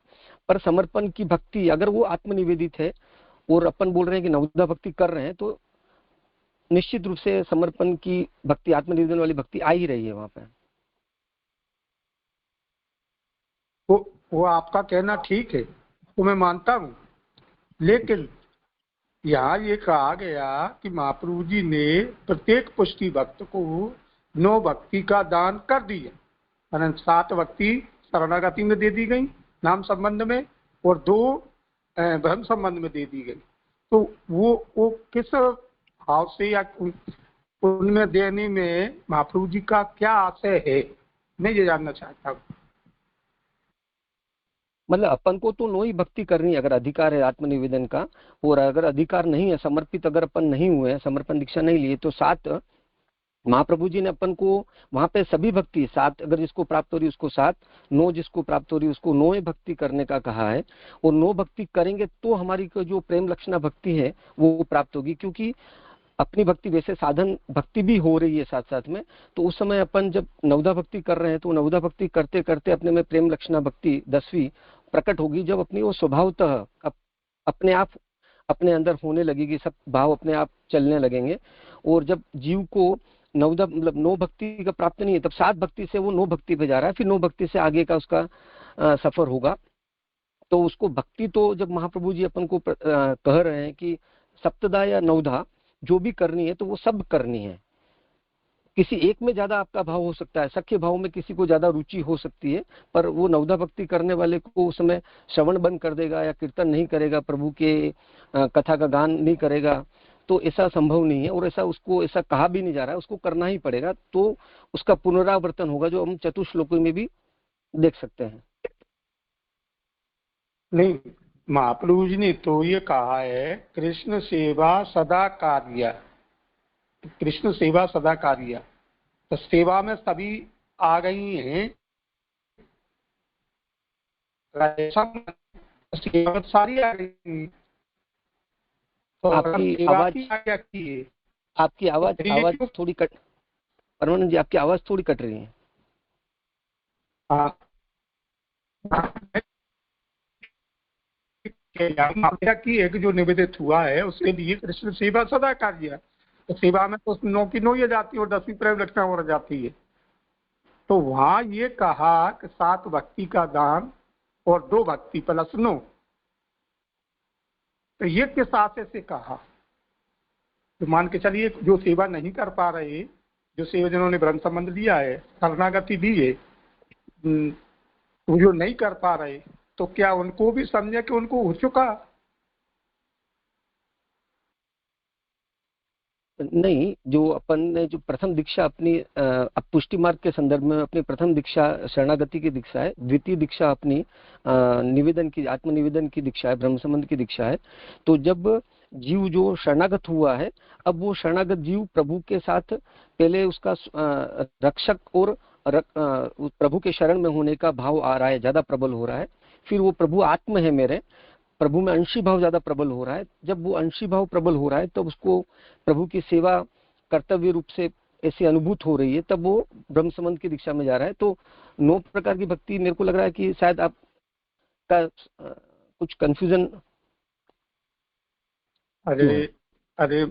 [SPEAKER 5] पर समर्पण की भक्ति अगर वो आत्मनिवेदित है और अपन बोल रहे हैं कि नवदा भक्ति कर रहे हैं, तो निश्चित रूप से समर्पण की भक्ति, आत्मनिवेदन वाली भक्ति आ ही रही है वहां पे।
[SPEAKER 3] वो आपका कहना ठीक है, तो मैं मानता हूँ, लेकिन यहाँ ये कहा गया कि महाप्रभु जी ने प्रत्येक पुष्टि भक्त को 9 भक्ति का दान कर दिया, 7 भक्ति शरणागति में दे दी गई नाम संबंध में, और 2 ब्रह्म संबंध में दे दी गई। तो वो किस भाव से या उनमें देने में महाप्रभु जी का क्या आशय है, मैं ये जानना चाहता हूँ।
[SPEAKER 5] मतलब अपन को तो 9 ही भक्ति करनी है अगर अधिकार है आत्मनिवेदन का, और अगर अधिकार नहीं है, समर्पित अगर अपन नहीं हुए, समर्पण दीक्षा नहीं लिए, तो 7 महाप्रभु जी ने अपन को वहां पे सभी भक्ति 7 अगर जिसको प्राप्त हो रही उसको 7, 9 जिसको प्राप्त हो रही उसको 9 भक्ति करने का कहा है। और 9 भक्ति करेंगे तो हमारी जो प्रेम लक्षणा भक्ति है वो प्राप्त होगी, क्योंकि अपनी भक्ति वैसे साधन भक्ति भी हो रही है साथ साथ में। तो उस समय अपन जब नवदा भक्ति कर रहे हैं तो नवदा भक्ति करते करते अपने में प्रेम लक्षणा भक्ति 10वीं प्रकट होगी, जब अपनी वो स्वभावतः अपने आप अपने अंदर होने लगेगी, सब भाव अपने आप चलने लगेंगे। और जब जीव को नवदा मतलब 9 भक्ति का प्राप्त नहीं है, तब 7 भक्ति से वो 9 भक्ति पे जा रहा है, फिर 9 भक्ति से आगे का उसका सफर होगा। तो उसको भक्ति तो जब महाप्रभु जी अपन को कह रहे हैं कि सप्तदा या नवदा जो भी करनी है तो वो सब करनी है। किसी एक में ज्यादा आपका भाव हो सकता है, सख्य भाव में किसी को ज्यादा रुचि हो सकती है, पर वो नवदा भक्ति करने वाले को उस समय श्रवण बंद कर देगा या कीर्तन नहीं करेगा, प्रभु के कथा का गान नहीं करेगा, तो ऐसा संभव नहीं है। और ऐसा उसको ऐसा कहा भी नहीं जा रहा है, उसको करना ही पड़ेगा। तो उसका पुनरावर्तन होगा, जो हम चतुश्लोकी में भी देख सकते हैं।
[SPEAKER 3] नहीं, महाप्रभु जी ने तो ये कहा है कृष्ण सेवा सदा कार्य, कृष्ण सेवा सदा कार्य। तो सेवा में सभी आ गई हैं, सेवा सारी आ गई। तो
[SPEAKER 5] आपकी आवाज थोड़ी कट, परमानंद जी आपकी आवाज थोड़ी कट रही है।
[SPEAKER 3] की एक जो निवेदित हुआ है उसके लिए कृष्ण सेवा सदा कार्य। तो सेवा में तो 9 की 9 ये जाती है और 10वीं प्रेम लक्षणा हो जाती है। तो वहां ये कहा कि 7 भक्ति का दान और 2 भक्ति प्लस 9, तो ये किस आशय से कहा? तो मान के चलिए जो सेवा नहीं कर पा रहे, जो सेवा जिन्होंने ब्रह्म संबंध लिया है, शरणागति दी है, जो नहीं कर पा रहे, तो क्या उनको भी समझे कि उनको हो चुका?
[SPEAKER 5] नहीं, जो अपन ने जो प्रथम दीक्षा अपनी पुष्टि मार्ग के संदर्भ में अपनी प्रथम दीक्षा शरणागति की दीक्षा है, द्वितीय दीक्षा अपनी निवेदन की आत्मनिवेदन की दीक्षा है, ब्रह्म संबंध की दीक्षा है। तो जब जीव जो शरणागत हुआ है, अब वो शरणागत जीव प्रभु के साथ पहले उसका रक्षक और प्रभु के शरण में होने का भाव आ रहा है, ज्यादा प्रबल हो रहा है। फिर वो प्रभु आत्म है मेरे, प्रभु में अंशी भाव ज्यादा प्रबल हो रहा है। जब वो अंशी भाव प्रबल हो रहा है तब उसको प्रभु की सेवा कर्तव्य रूप से ऐसी अनुभूत हो रही है, तब वो ब्रह्म संबंध की दीक्षा में जा रहा है। तो 9 प्रकार की भक्ति, मेरे को लग रहा है कि शायद आपका कुछ कंफ्यूजन।
[SPEAKER 3] अरे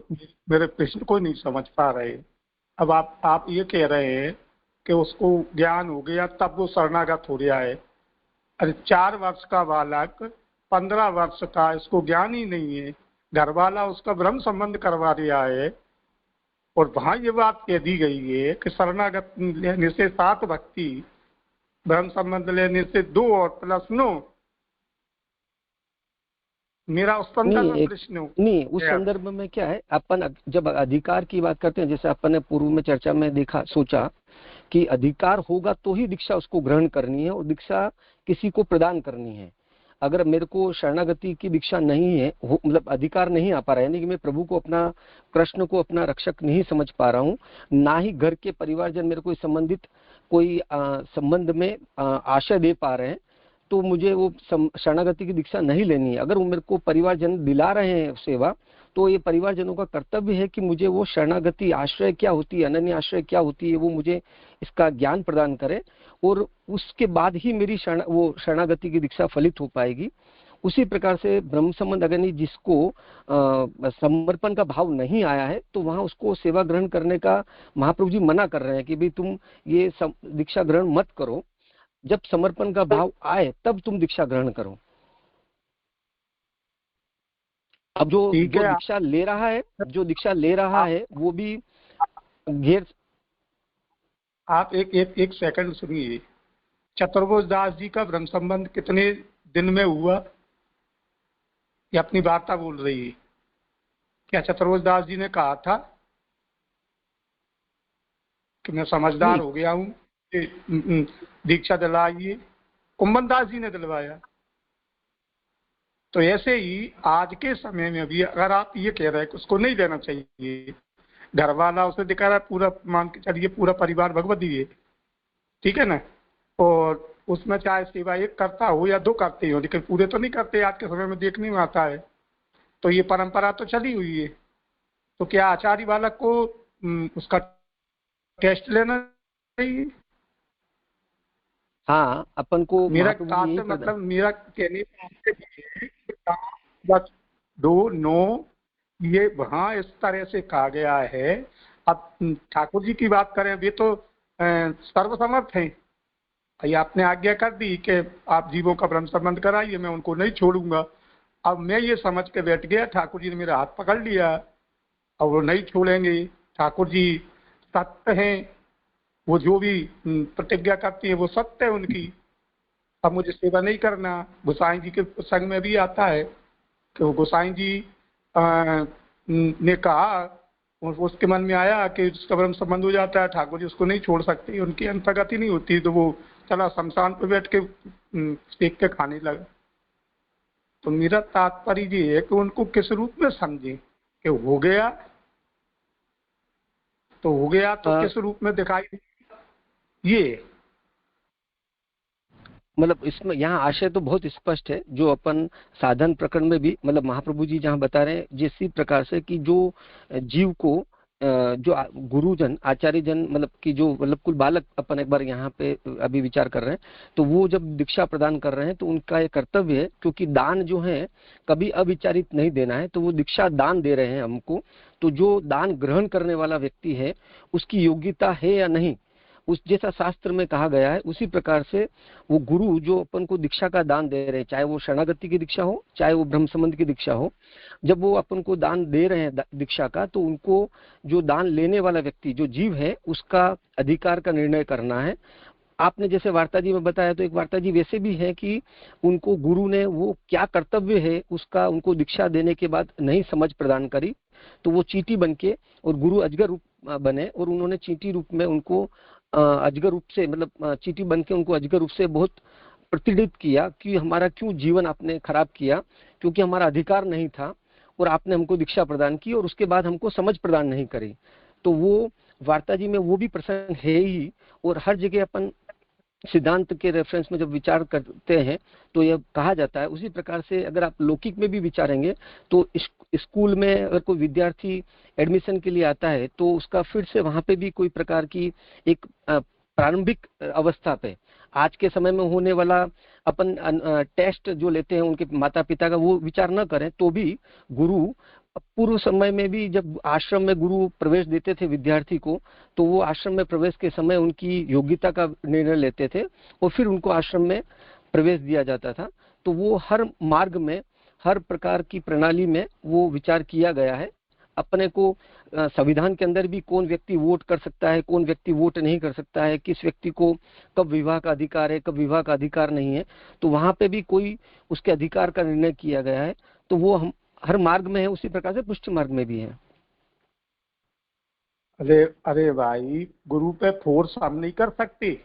[SPEAKER 3] मेरे प्रश्न को नहीं समझ पा रहे। अब आप ये कह रहे हैं कि उसको ज्ञान हो गया तब वो शरणागत हो गया है। अरे 4 वर्ष का बालक 15 वर्ष का, इसको ज्ञान ही नहीं है, घर वाला उसका ब्रह्म संबंध करवा दिया है। और वहां ये बात कह दी गई है कि शरणागत लेने से 7 भक्ति, ब्रह्म संबंध लेने से 2 और प्लस 9। मेरा उस संदर्भ में प्रश्न
[SPEAKER 5] नहीं, उस संदर्भ में क्या है, अपन जब अधिकार की बात करते हैं, जैसे अपन ने पूर्व में चर्चा में देखा सोचा कि अधिकार होगा तो ही दीक्षा उसको ग्रहण करनी है और दीक्षा किसी को प्रदान करनी है। अगर मेरे को शरणागति की दीक्षा नहीं है, मतलब अधिकार नहीं आ पा रहा है, यानी कि मैं प्रभु को अपना, कृष्ण को अपना रक्षक नहीं समझ पा रहा हूँ, ना ही घर के परिवारजन मेरे को संबंधित कोई संबंध में आशय दे पा रहे हैं, तो मुझे वो शरणागति की दीक्षा नहीं लेनी है। अगर वो मेरे को परिवारजन दिला रहे हैं सेवा, तो ये परिवारजनों का कर्तव्य है कि मुझे वो शरणागति आश्रय क्या होती है, अनन्य आश्रय क्या होती है, वो मुझे इसका ज्ञान प्रदान करे, और उसके बाद ही मेरी वो शरणागति की दीक्षा फलित हो पाएगी। उसी प्रकार से ब्रह्म संबंध अगर नहीं, जिसको समर्पण का भाव नहीं आया है, तो वहां उसको सेवा ग्रहण करने का महाप्रभु जी मना कर रहे हैं कि भाई तुम ये दीक्षा ग्रहण मत करो, जब समर्पण का भाव आए तब तुम दीक्षा ग्रहण करो। अब जो दीक्षा ले रहा है, जो दीक्षा ले रहा है वो भी घेर।
[SPEAKER 3] आप एक सेकंड सुनिए। चतुर्भुज दास जी का ब्रह्म संबंध कितने दिन में हुआ? ये अपनी वार्ता बोल रही है। क्या चतुर्भुज दास जी ने कहा था कि मैं समझदार हो गया हूँ, दीक्षा दिलाइए? कुंभन दास जी ने दिलवाया। तो ऐसे ही आज के समय में भी अगर आप ये कह रहे हैं कि उसको नहीं लेना चाहिए, घर वाला उसे दिखा रहा है, पूरा मान के चलिए पूरा परिवार भगवत ही है, ठीक है ना, और उसमें चाहे सेवा एक करता हो या दो करते हो, लेकिन पूरे तो नहीं करते, आज के समय में देखने में आता है। तो ये परंपरा तो चली हुई है। तो क्या आचार्य बालक को उसका टेस्ट लेना चाहिए?
[SPEAKER 5] हाँ, अपन को
[SPEAKER 3] मेरा
[SPEAKER 5] महाप्रभु जी यही
[SPEAKER 3] मतलब मेरा कहने का आपसे ये है कि बस 2 9 ये वहाँ इस तरह से कहा गया है। अब ठाकुर जी की बात करें, वे तो सर्वसमर्थ हैं। ये आपने आज्ञा कर दी कि आप जीवों का ब्रह्म संबंध कराइए, मैं उनको नहीं छोड़ूंगा। अब मैं ये समझ के बैठ गया, ठाकुर जी ने मेरा हाथ पकड़ लिया और वो नहीं छोड़ेंगे। ठाकुर जी सत्य हैं, वो जो भी प्रतिज्ञा करती है वो सत्य है उनकी। अब मुझे सेवा नहीं करना। गोसाई जी के प्रसंग में भी आता है कि वो गोसाई जी ने कहा, उसके मन में आया कि उसका ब्रह्म संबंध हो जाता है, ठाकुर जी उसको नहीं छोड़ सकते, उनकी अंतर्गति नहीं होती, तो वो चला शमशान पे बैठ के सेक के खाने लगा। तो मेरा तात्पर्य ये है कि उनको किस रूप में समझे कि हो गया तो हो गया, तो किस रूप में दिखाई ये,
[SPEAKER 5] मतलब इसमें यहाँ आशय तो बहुत स्पष्ट है, जो अपन साधन प्रकरण में भी मतलब महाप्रभु जी जहाँ बता रहे हैं जिस प्रकार से कि जो जीव को जो गुरुजन आचार्य जन मतलब कि जो मतलब कुल बालक अपन एक बार यहाँ पे अभी विचार कर रहे हैं, तो वो जब दीक्षा प्रदान कर रहे हैं तो उनका ये कर्तव्य है, क्योंकि दान जो है कभी अविचारित नहीं देना है, तो वो दीक्षा दान दे रहे हैं हमको। तो जो दान ग्रहण करने वाला व्यक्ति है उसकी योग्यता है या नहीं, उस जैसा शास्त्र में कहा गया है उसी प्रकार से वो गुरु जो अपन को दीक्षा का दान दे रहे हैं, चाहे वो शरणागति की दीक्षा हो चाहे वो ब्रह्म संबंध की दीक्षा हो, जब वो अपन को दान दे रहे हैं दीक्षा का, तो उनको जो दान लेने वाला व्यक्ति जो जीव है उसका अधिकार का निर्णय करना है। आपने जैसे वार्ता जी में बताया, तो एक वार्ता जी वैसे भी है कि उनको गुरु ने वो क्या कर्तव्य है उसका उनको दीक्षा देने के बाद नहीं समझ प्रदान करी, तो वो चींटी बनके और गुरु अजगर रूप बने और उन्होंने चींटी रूप में उनको अजगर रूप से मतलब चींटी बन के उनको अजगर रूप से बहुत प्रतिनिधित किया कि हमारा क्यों जीवन आपने खराब किया, क्योंकि हमारा अधिकार नहीं था और आपने हमको दीक्षा प्रदान की और उसके बाद हमको समझ प्रदान नहीं करी। तो वो वार्ता जी में वो भी प्रसंग है ही, और हर जगह अपन सिद्धांत के रेफरेंस में जब विचार करते हैं तो यह कहा जाता है। उसी प्रकार से अगर आप लौकिक में भी विचारेंगे तो स्कूल में अगर कोई विद्यार्थी एडमिशन के लिए आता है तो उसका फिर से वहां पे भी कोई प्रकार की एक प्रारंभिक अवस्था पे आज के समय में होने वाला अपन टेस्ट जो लेते हैं उनके माता पिता का, वो विचार न करें तो भी गुरु पूर्व समय में भी जब आश्रम में गुरु प्रवेश देते थे विद्यार्थी को, तो वो आश्रम में प्रवेश के समय उनकी योग्यता का निर्णय लेते थे और फिर उनको आश्रम में प्रवेश दिया जाता था। तो वो हर मार्ग में हर प्रकार की प्रणाली में वो विचार किया गया है। अपने को संविधान के अंदर भी कौन व्यक्ति वोट कर सकता है, कौन व्यक्ति वोट नहीं कर सकता है, किस व्यक्ति को कब विवाह का अधिकार है, कब विवाह का अधिकार नहीं है, तो वहां पे भी कोई उसके अधिकार का निर्णय किया गया है। तो वो हम हर मार्ग में है, उसी प्रकार से पुष्टि मार्ग में भी है।
[SPEAKER 3] अरे अरे भाई, गुरु पे फोर्स हम नहीं कर सकते।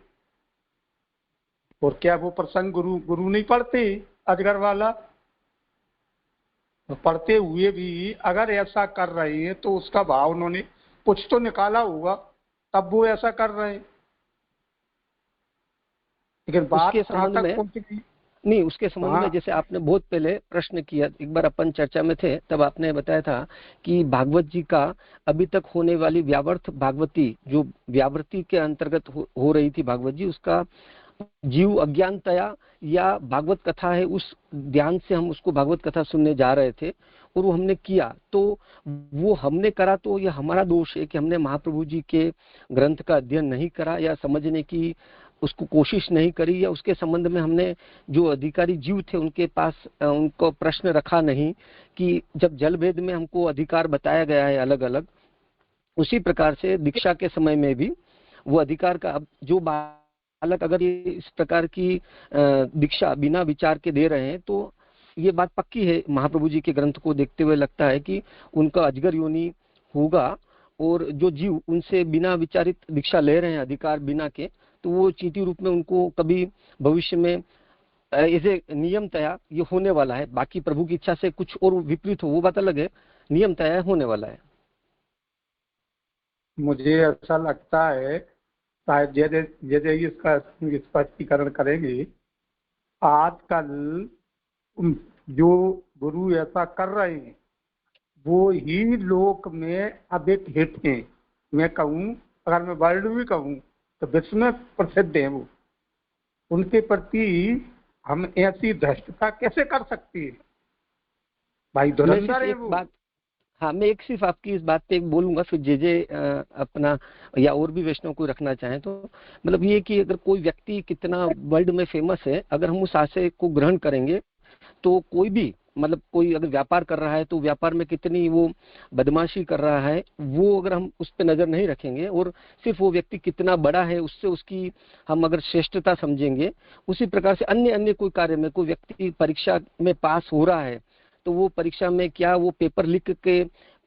[SPEAKER 3] और क्या वो प्रसंग गुरु नहीं पढ़ते अजगर वाला? पढ़ते हुए भी अगर ऐसा कर रहे हैं तो उसका भाव उन्होंने कुछ तो निकाला होगा, तब वो ऐसा कर रहे हैं। लेकिन बात कहाँ तक पहुंच गई?
[SPEAKER 5] नहीं, उसके संबंध में जैसे आपने बहुत पहले प्रश्न किया, एक बार अपन चर्चा में थे तब आपने बताया था कि भागवत जी का अभी तक होने वाली व्यावर्थ भागवती जो व्यावृत्ति के अंतर्गत हो रही थी भागवत जी, उसका जीव अज्ञानतया या भागवत कथा है उस ध्यान से हम उसको भागवत कथा सुनने जा रहे थे और वो हमने किया। तो वो हमने करा तो यह हमारा दोष है कि हमने महाप्रभु जी के ग्रंथ का अध्ययन नहीं करा या समझने की उसको कोशिश नहीं करी, या उसके संबंध में हमने जो अधिकारी जीव थे उनके पास उनको प्रश्न रखा नहीं कि जब जल भेद में हमको अधिकार बताया गया है अलग अलग, उसी प्रकार से दीक्षा के समय में भी वो अधिकार का जो बालक अगर इस प्रकार की दीक्षा बिना विचार के दे रहे हैं तो ये बात पक्की है महाप्रभु जी के ग्रंथ को देखते हुए लगता है कि उनका अजगर योनि होगा, और जो जीव उनसे बिना विचारित दीक्षा ले रहे हैं अधिकार बिना के, तो वो चींटी रूप में उनको कभी भविष्य में ऐसे नियमतया ये होने वाला है। बाकी प्रभु की इच्छा से कुछ और विपरीत हो वो बात अलग है, नियमतया होने वाला है।
[SPEAKER 3] मुझे ऐसा लगता है शायद जैसे जैसे इसका स्पष्टीकरण करेंगे। आजकल जो गुरु ऐसा कर रहे हैं वो ही लोक में अधिक हिट हैं। मैं कहूँ, अगर मैं वर्ल्ड भी कहूँ तो विश्व में प्रसिद्ध हैं वो। उनके प्रति हम ऐसी धृष्टता कैसे कर सकती है भाई? धुरंधर है वो।
[SPEAKER 5] हाँ, मैं एक सिर्फ आपकी इस बात पे एक बोलूंगा, फिर जे अपना या और भी वैष्णव को रखना चाहें तो मतलब ये कि अगर कोई व्यक्ति कितना वर्ल्ड में फेमस है, अगर हम उस आशय को ग्रहण करेंगे तो कोई भी मतलब कोई अगर व्यापार कर रहा है तो व्यापार में कितनी वो बदमाशी कर रहा है, वो अगर हम उस पर नजर नहीं रखेंगे और सिर्फ वो व्यक्ति कितना बड़ा है उससे उसकी हम अगर श्रेष्ठता समझेंगे, उसी प्रकार से अन्य अन्य कोई कार्य में कोई व्यक्ति परीक्षा में पास हो रहा है तो वो परीक्षा में क्या वो पेपर लिख के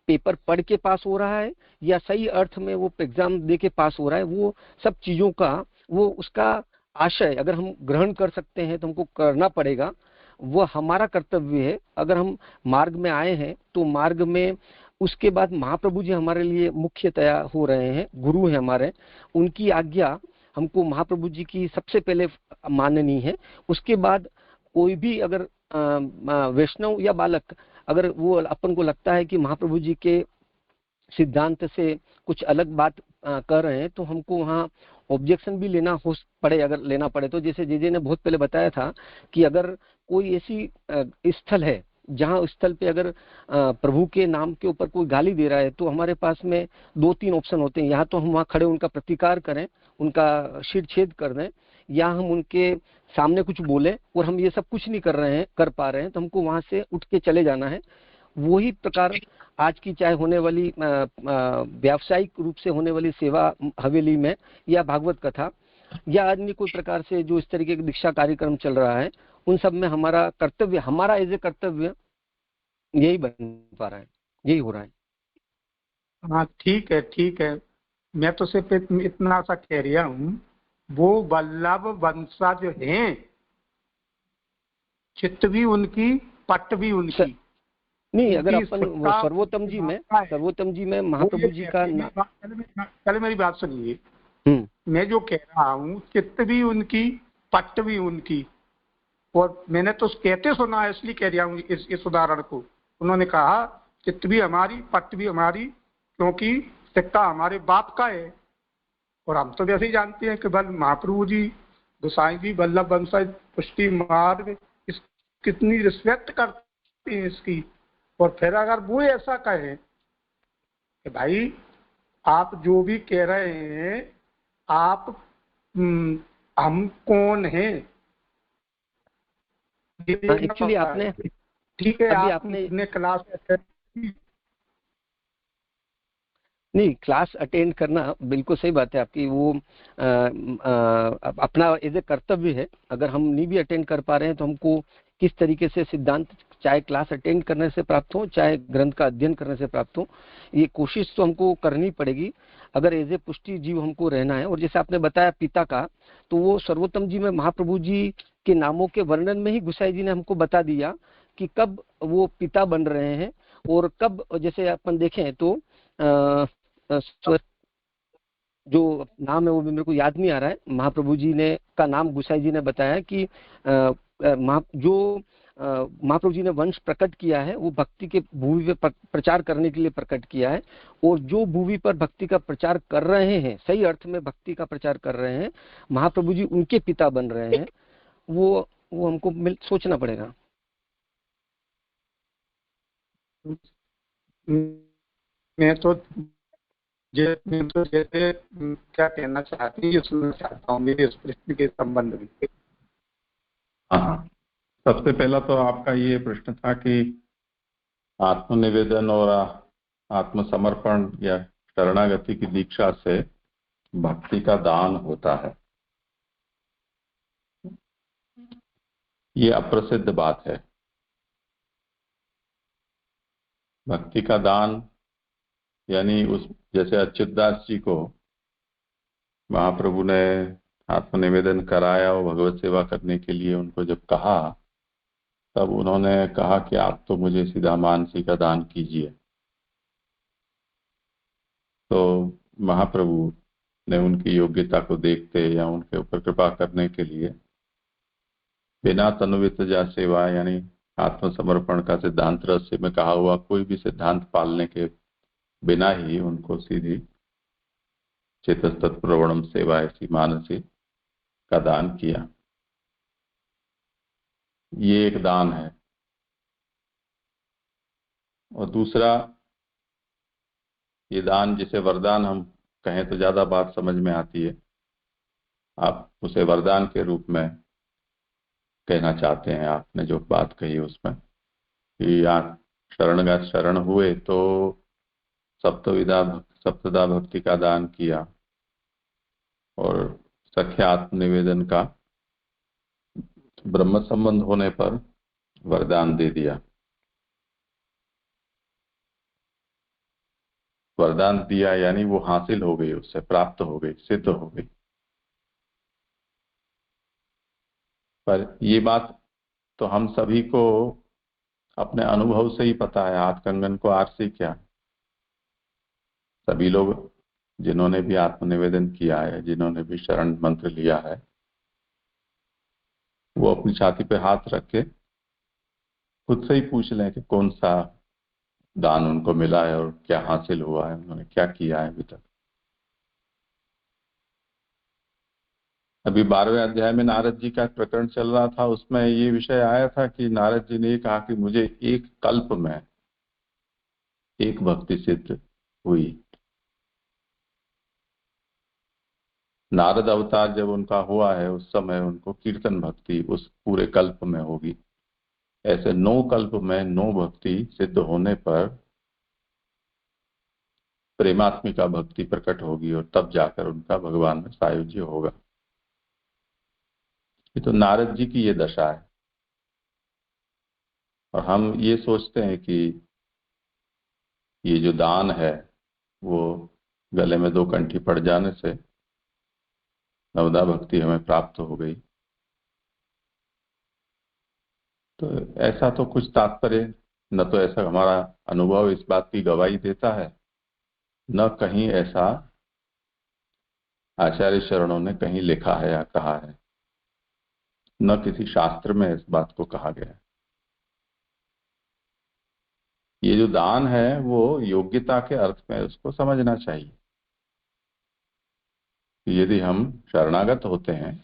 [SPEAKER 5] पेपर पढ़ के पास हो रहा है या सही अर्थ में वो एग्जाम दे के पास हो रहा है, वो सब चीजों का वो उसका आशय अगर हम ग्रहण कर सकते हैं तो हमको करना पड़ेगा। वो हमारा कर्तव्य है। अगर हम मार्ग में आए हैं तो मार्ग में उसके बाद महाप्रभु जी हमारे लिए मुख्यतया हो रहे हैं, गुरु हैं हमारे, उनकी आज्ञा हमको महाप्रभु जी की सबसे पहले माननी है। उसके बाद कोई भी अगर वैष्णव या बालक अगर वो अपन को लगता है कि महाप्रभु जी के सिद्धांत से कुछ अलग बात कर रहे हैं तो हमको वहाँ ऑब्जेक्शन भी लेना हो पड़े, अगर लेना पड़े तो। जैसे जे ने बहुत पहले बताया था कि अगर कोई ऐसी स्थल है जहाँ स्थल पे अगर प्रभु के नाम के ऊपर कोई गाली दे रहा है तो हमारे पास में 2-3 ऑप्शन होते हैं। या तो हम वहाँ खड़े उनका प्रतिकार करें, उनका शिरछेद कर दें, या हम उनके सामने कुछ बोले, और हम ये सब कुछ नहीं कर पा रहे हैं तो हमको वहां से उठ के चले जाना है। वही प्रकार आज की चाहे होने वाली व्यावसायिक रूप से होने वाली सेवा हवेली में या भागवत कथा या अन्य कोई प्रकार से जो इस तरीके का दीक्षा कार्यक्रम चल रहा है, उन सब में हमारा कर्तव्य, हमारा एज ए कर्तव्य यही बन पा रहा है, यही हो रहा है।
[SPEAKER 3] हाँ ठीक है, ठीक है। मैं तो सिर्फ इतना सा कह रहा हूँ, वो वल्लभ वंशज हैं, चित्त भी उनकी, पट भी उनकी।
[SPEAKER 5] नहीं, अगर अपन सर्वोत्तम जी में महाप्रभु जी का
[SPEAKER 3] पहले मेरी बात सुनिए। मैं जो कह रहा हूँ, चित्त भी उनकी, पट भी उनकी। और मैंने तो कहते सुना है, इसलिए कह रहा हूँ इस उदाहरण को। उन्होंने कहा चित्त भी हमारी, पट भी हमारी, क्योंकि सिक्का हमारे बाप का है। और हम तो वैसे ही जानते हैं कि बल महाप्रभु जी, गोसाई जी, वल्लभ वंशज, पुष्टि मार्ग, इस कितनी रिस्पेक्ट करते हैं इसकी। और फिर अगर वो ऐसा कहें कि भाई आप जो भी कह रहे हैं, आप हम कौन हैं?
[SPEAKER 5] एक्चुअली आपने
[SPEAKER 3] ठीक है, आपने क्लास
[SPEAKER 5] नहीं, क्लास अटेंड करना बिल्कुल सही बात है आपकी। वो अपना एज ए कर्तव्य है। अगर हम नहीं भी अटेंड कर पा रहे हैं तो हमको किस तरीके से सिद्धांत, चाहे क्लास अटेंड करने से प्राप्त हो चाहे ग्रंथ का अध्ययन करने से प्राप्त हो, ये कोशिश तो हमको करनी पड़ेगी अगर एज ए पुष्टि जीव हमको रहना है। और जैसे आपने बताया पिता का, तो वो सर्वोत्तम जी में महाप्रभु जी के नामों के वर्णन में ही गोसाई जी ने हमको बता दिया कि कब वो पिता बन रहे हैं और कब, जैसे अपन देखें तो जो नाम है वो भी मेरे को याद नहीं आ रहा है, महाप्रभु जी ने का नाम गोसाई जी ने बताया कि जो महाप्रभु जी ने वंश प्रकट किया है वो भक्ति के भूमि पे प्रचार करने के लिए प्रकट किया है। और जो भूमि पर भक्ति का प्रचार कर रहे हैं, सही अर्थ में भक्ति का प्रचार कर रहे हैं, महाप्रभु जी उनके पिता बन रहे हैं। वो हमको सोचना पड़ेगा।
[SPEAKER 3] मैं तो जैसे क्या कहना चाहती हूँ, ये सुनना चाहता हूँ मेरे इस प्रश्न के संबंध में।
[SPEAKER 1] हाँ, सबसे पहला तो आपका ये प्रश्न था कि आत्मनिवेदन और आत्मसमर्पण या शरणागति की दीक्षा से भक्ति का दान होता है। ये अप्रसिद्ध बात है। भक्ति का दान यानी उस, जैसे अच्युतदास जी को महाप्रभु ने आत्मनिवेदन कराया और भगवत सेवा करने के लिए उनको जब कहा, तब उन्होंने कहा कि आप तो मुझे सीधा मानसी का दान कीजिए। तो महाप्रभु ने उनकी योग्यता को देखते या उनके ऊपर कृपा करने के लिए बिना तनुवित जा सेवा यानी आत्मसमर्पण का सिद्धांत रहस्य में कहा हुआ कोई भी सिद्धांत पालने के बिना ही उनको सीधी चेतस्तत्प्रवणम सेवा ऐसी मानसी का दान किया। ये एक दान है। और दूसरा, ये दान जिसे वरदान हम कहें तो ज्यादा बात समझ में आती है, आप उसे वरदान के रूप में कहना चाहते हैं। आपने जो बात कही उसमें कि आप शरणगत शरण हुए तो सप्तदा भक्ति का दान किया और सख्यात्म निवेदन का ब्रह्म संबंध होने पर वरदान दे दिया। वरदान दिया यानी वो हासिल हो गई, उससे प्राप्त हो गई, सिद्ध हो गई। पर ये बात तो हम सभी को अपने अनुभव से ही पता है। हाथ कंगन को आरसी क्या, सभी लोग जिन्होंने भी आत्मनिवेदन किया है, जिन्होंने भी शरण मंत्र लिया है, वो अपनी छाती पे हाथ रख के खुद से ही पूछ लें कि कौन सा दान उनको मिला है और क्या हासिल हुआ है, उन्होंने क्या किया है अभी तक। अभी 12वें अध्याय में नारद जी का प्रकरण चल रहा था, उसमें ये विषय आया था कि नारद जी ने कहा कि मुझे एक कल्प में एक भक्ति सिद्ध हुई। नारद अवतार जब उनका हुआ है उस समय उनको कीर्तन भक्ति उस पूरे कल्प में होगी। ऐसे 9 कल्प में 9 भक्ति सिद्ध होने पर प्रेमात्मिका भक्ति प्रकट होगी और तब जाकर उनका भगवान में सायुज्य होगा। ये तो नारद जी की ये दशा है। और हम ये सोचते हैं कि ये जो दान है वो गले में 2 कंठी पड़ जाने से नवदा भक्ति हमें प्राप्त हो गई। तो ऐसा तो कुछ तात्पर्य, न तो ऐसा हमारा अनुभव इस बात की गवाही देता है, न कहीं ऐसा आचार्य शरणों ने कहीं लिखा है या कहा है, न किसी शास्त्र में इस बात को कहा गया है। ये जो दान है वो योग्यता के अर्थ में उसको समझना चाहिए। यदि हम शरणागत होते हैं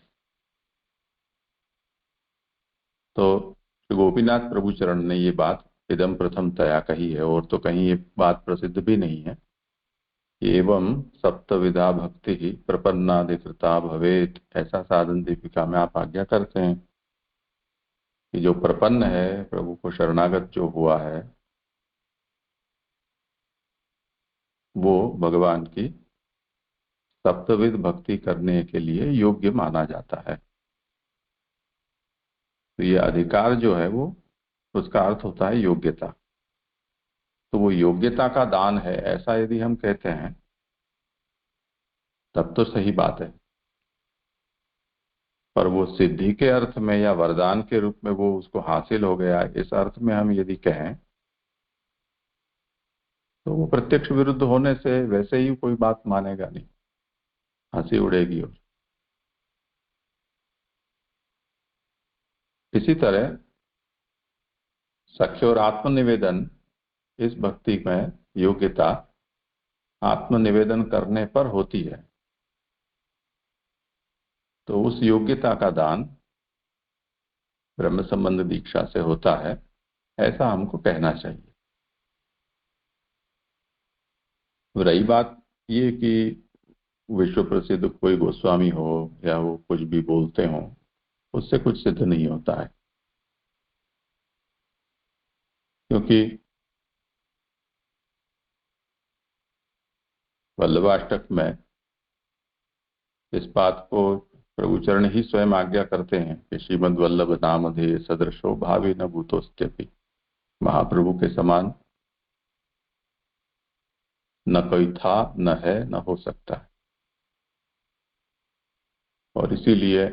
[SPEAKER 1] तो श्री गोपीनाथ प्रभु चरण ने ये बात इदम प्रथम तया कही है, और तो कहीं ये बात प्रसिद्ध भी नहीं है। एवं सप्तविधा भक्ति ही प्रपन्नाधिकृता भवेत, ऐसा साधन दीपिका में आप आज्ञा करते हैं कि जो प्रपन्न है, प्रभु को शरणागत जो हुआ है, वो भगवान की सप्तविध भक्ति करने के लिए योग्य माना जाता है। तो ये अधिकार जो है वो, उसका अर्थ होता है योग्यता। तो वो योग्यता का दान है, ऐसा यदि हम कहते हैं तब तो सही बात है। पर वो सिद्धि के अर्थ में या वरदान के रूप में वो उसको हासिल हो गया, इस अर्थ में हम यदि कहें तो वो प्रत्यक्ष विरुद्ध होने से वैसे ही कोई बात मानेगा नहीं, हंसी उड़ेगी। और इसी तरह सख्य और आत्मनिवेदन, इस भक्ति में योग्यता आत्मनिवेदन करने पर होती है। तो उस योग्यता का दान ब्रह्म संबंध दीक्षा से होता है, ऐसा हमको कहना चाहिए। रही बात ये कि विश्व प्रसिद्ध कोई गोस्वामी हो या वो कुछ भी बोलते हो, उससे कुछ सिद्ध नहीं होता है। क्योंकि वल्लभाष्टक में इस बात को प्रभु चरण ही स्वयं आज्ञा करते हैं कि श्रीमद वल्लभ नामधेय सदृशो भावी न भूतोस्त्यपि, महाप्रभु के समान न कोई था, न है, न हो सकता है। और इसीलिए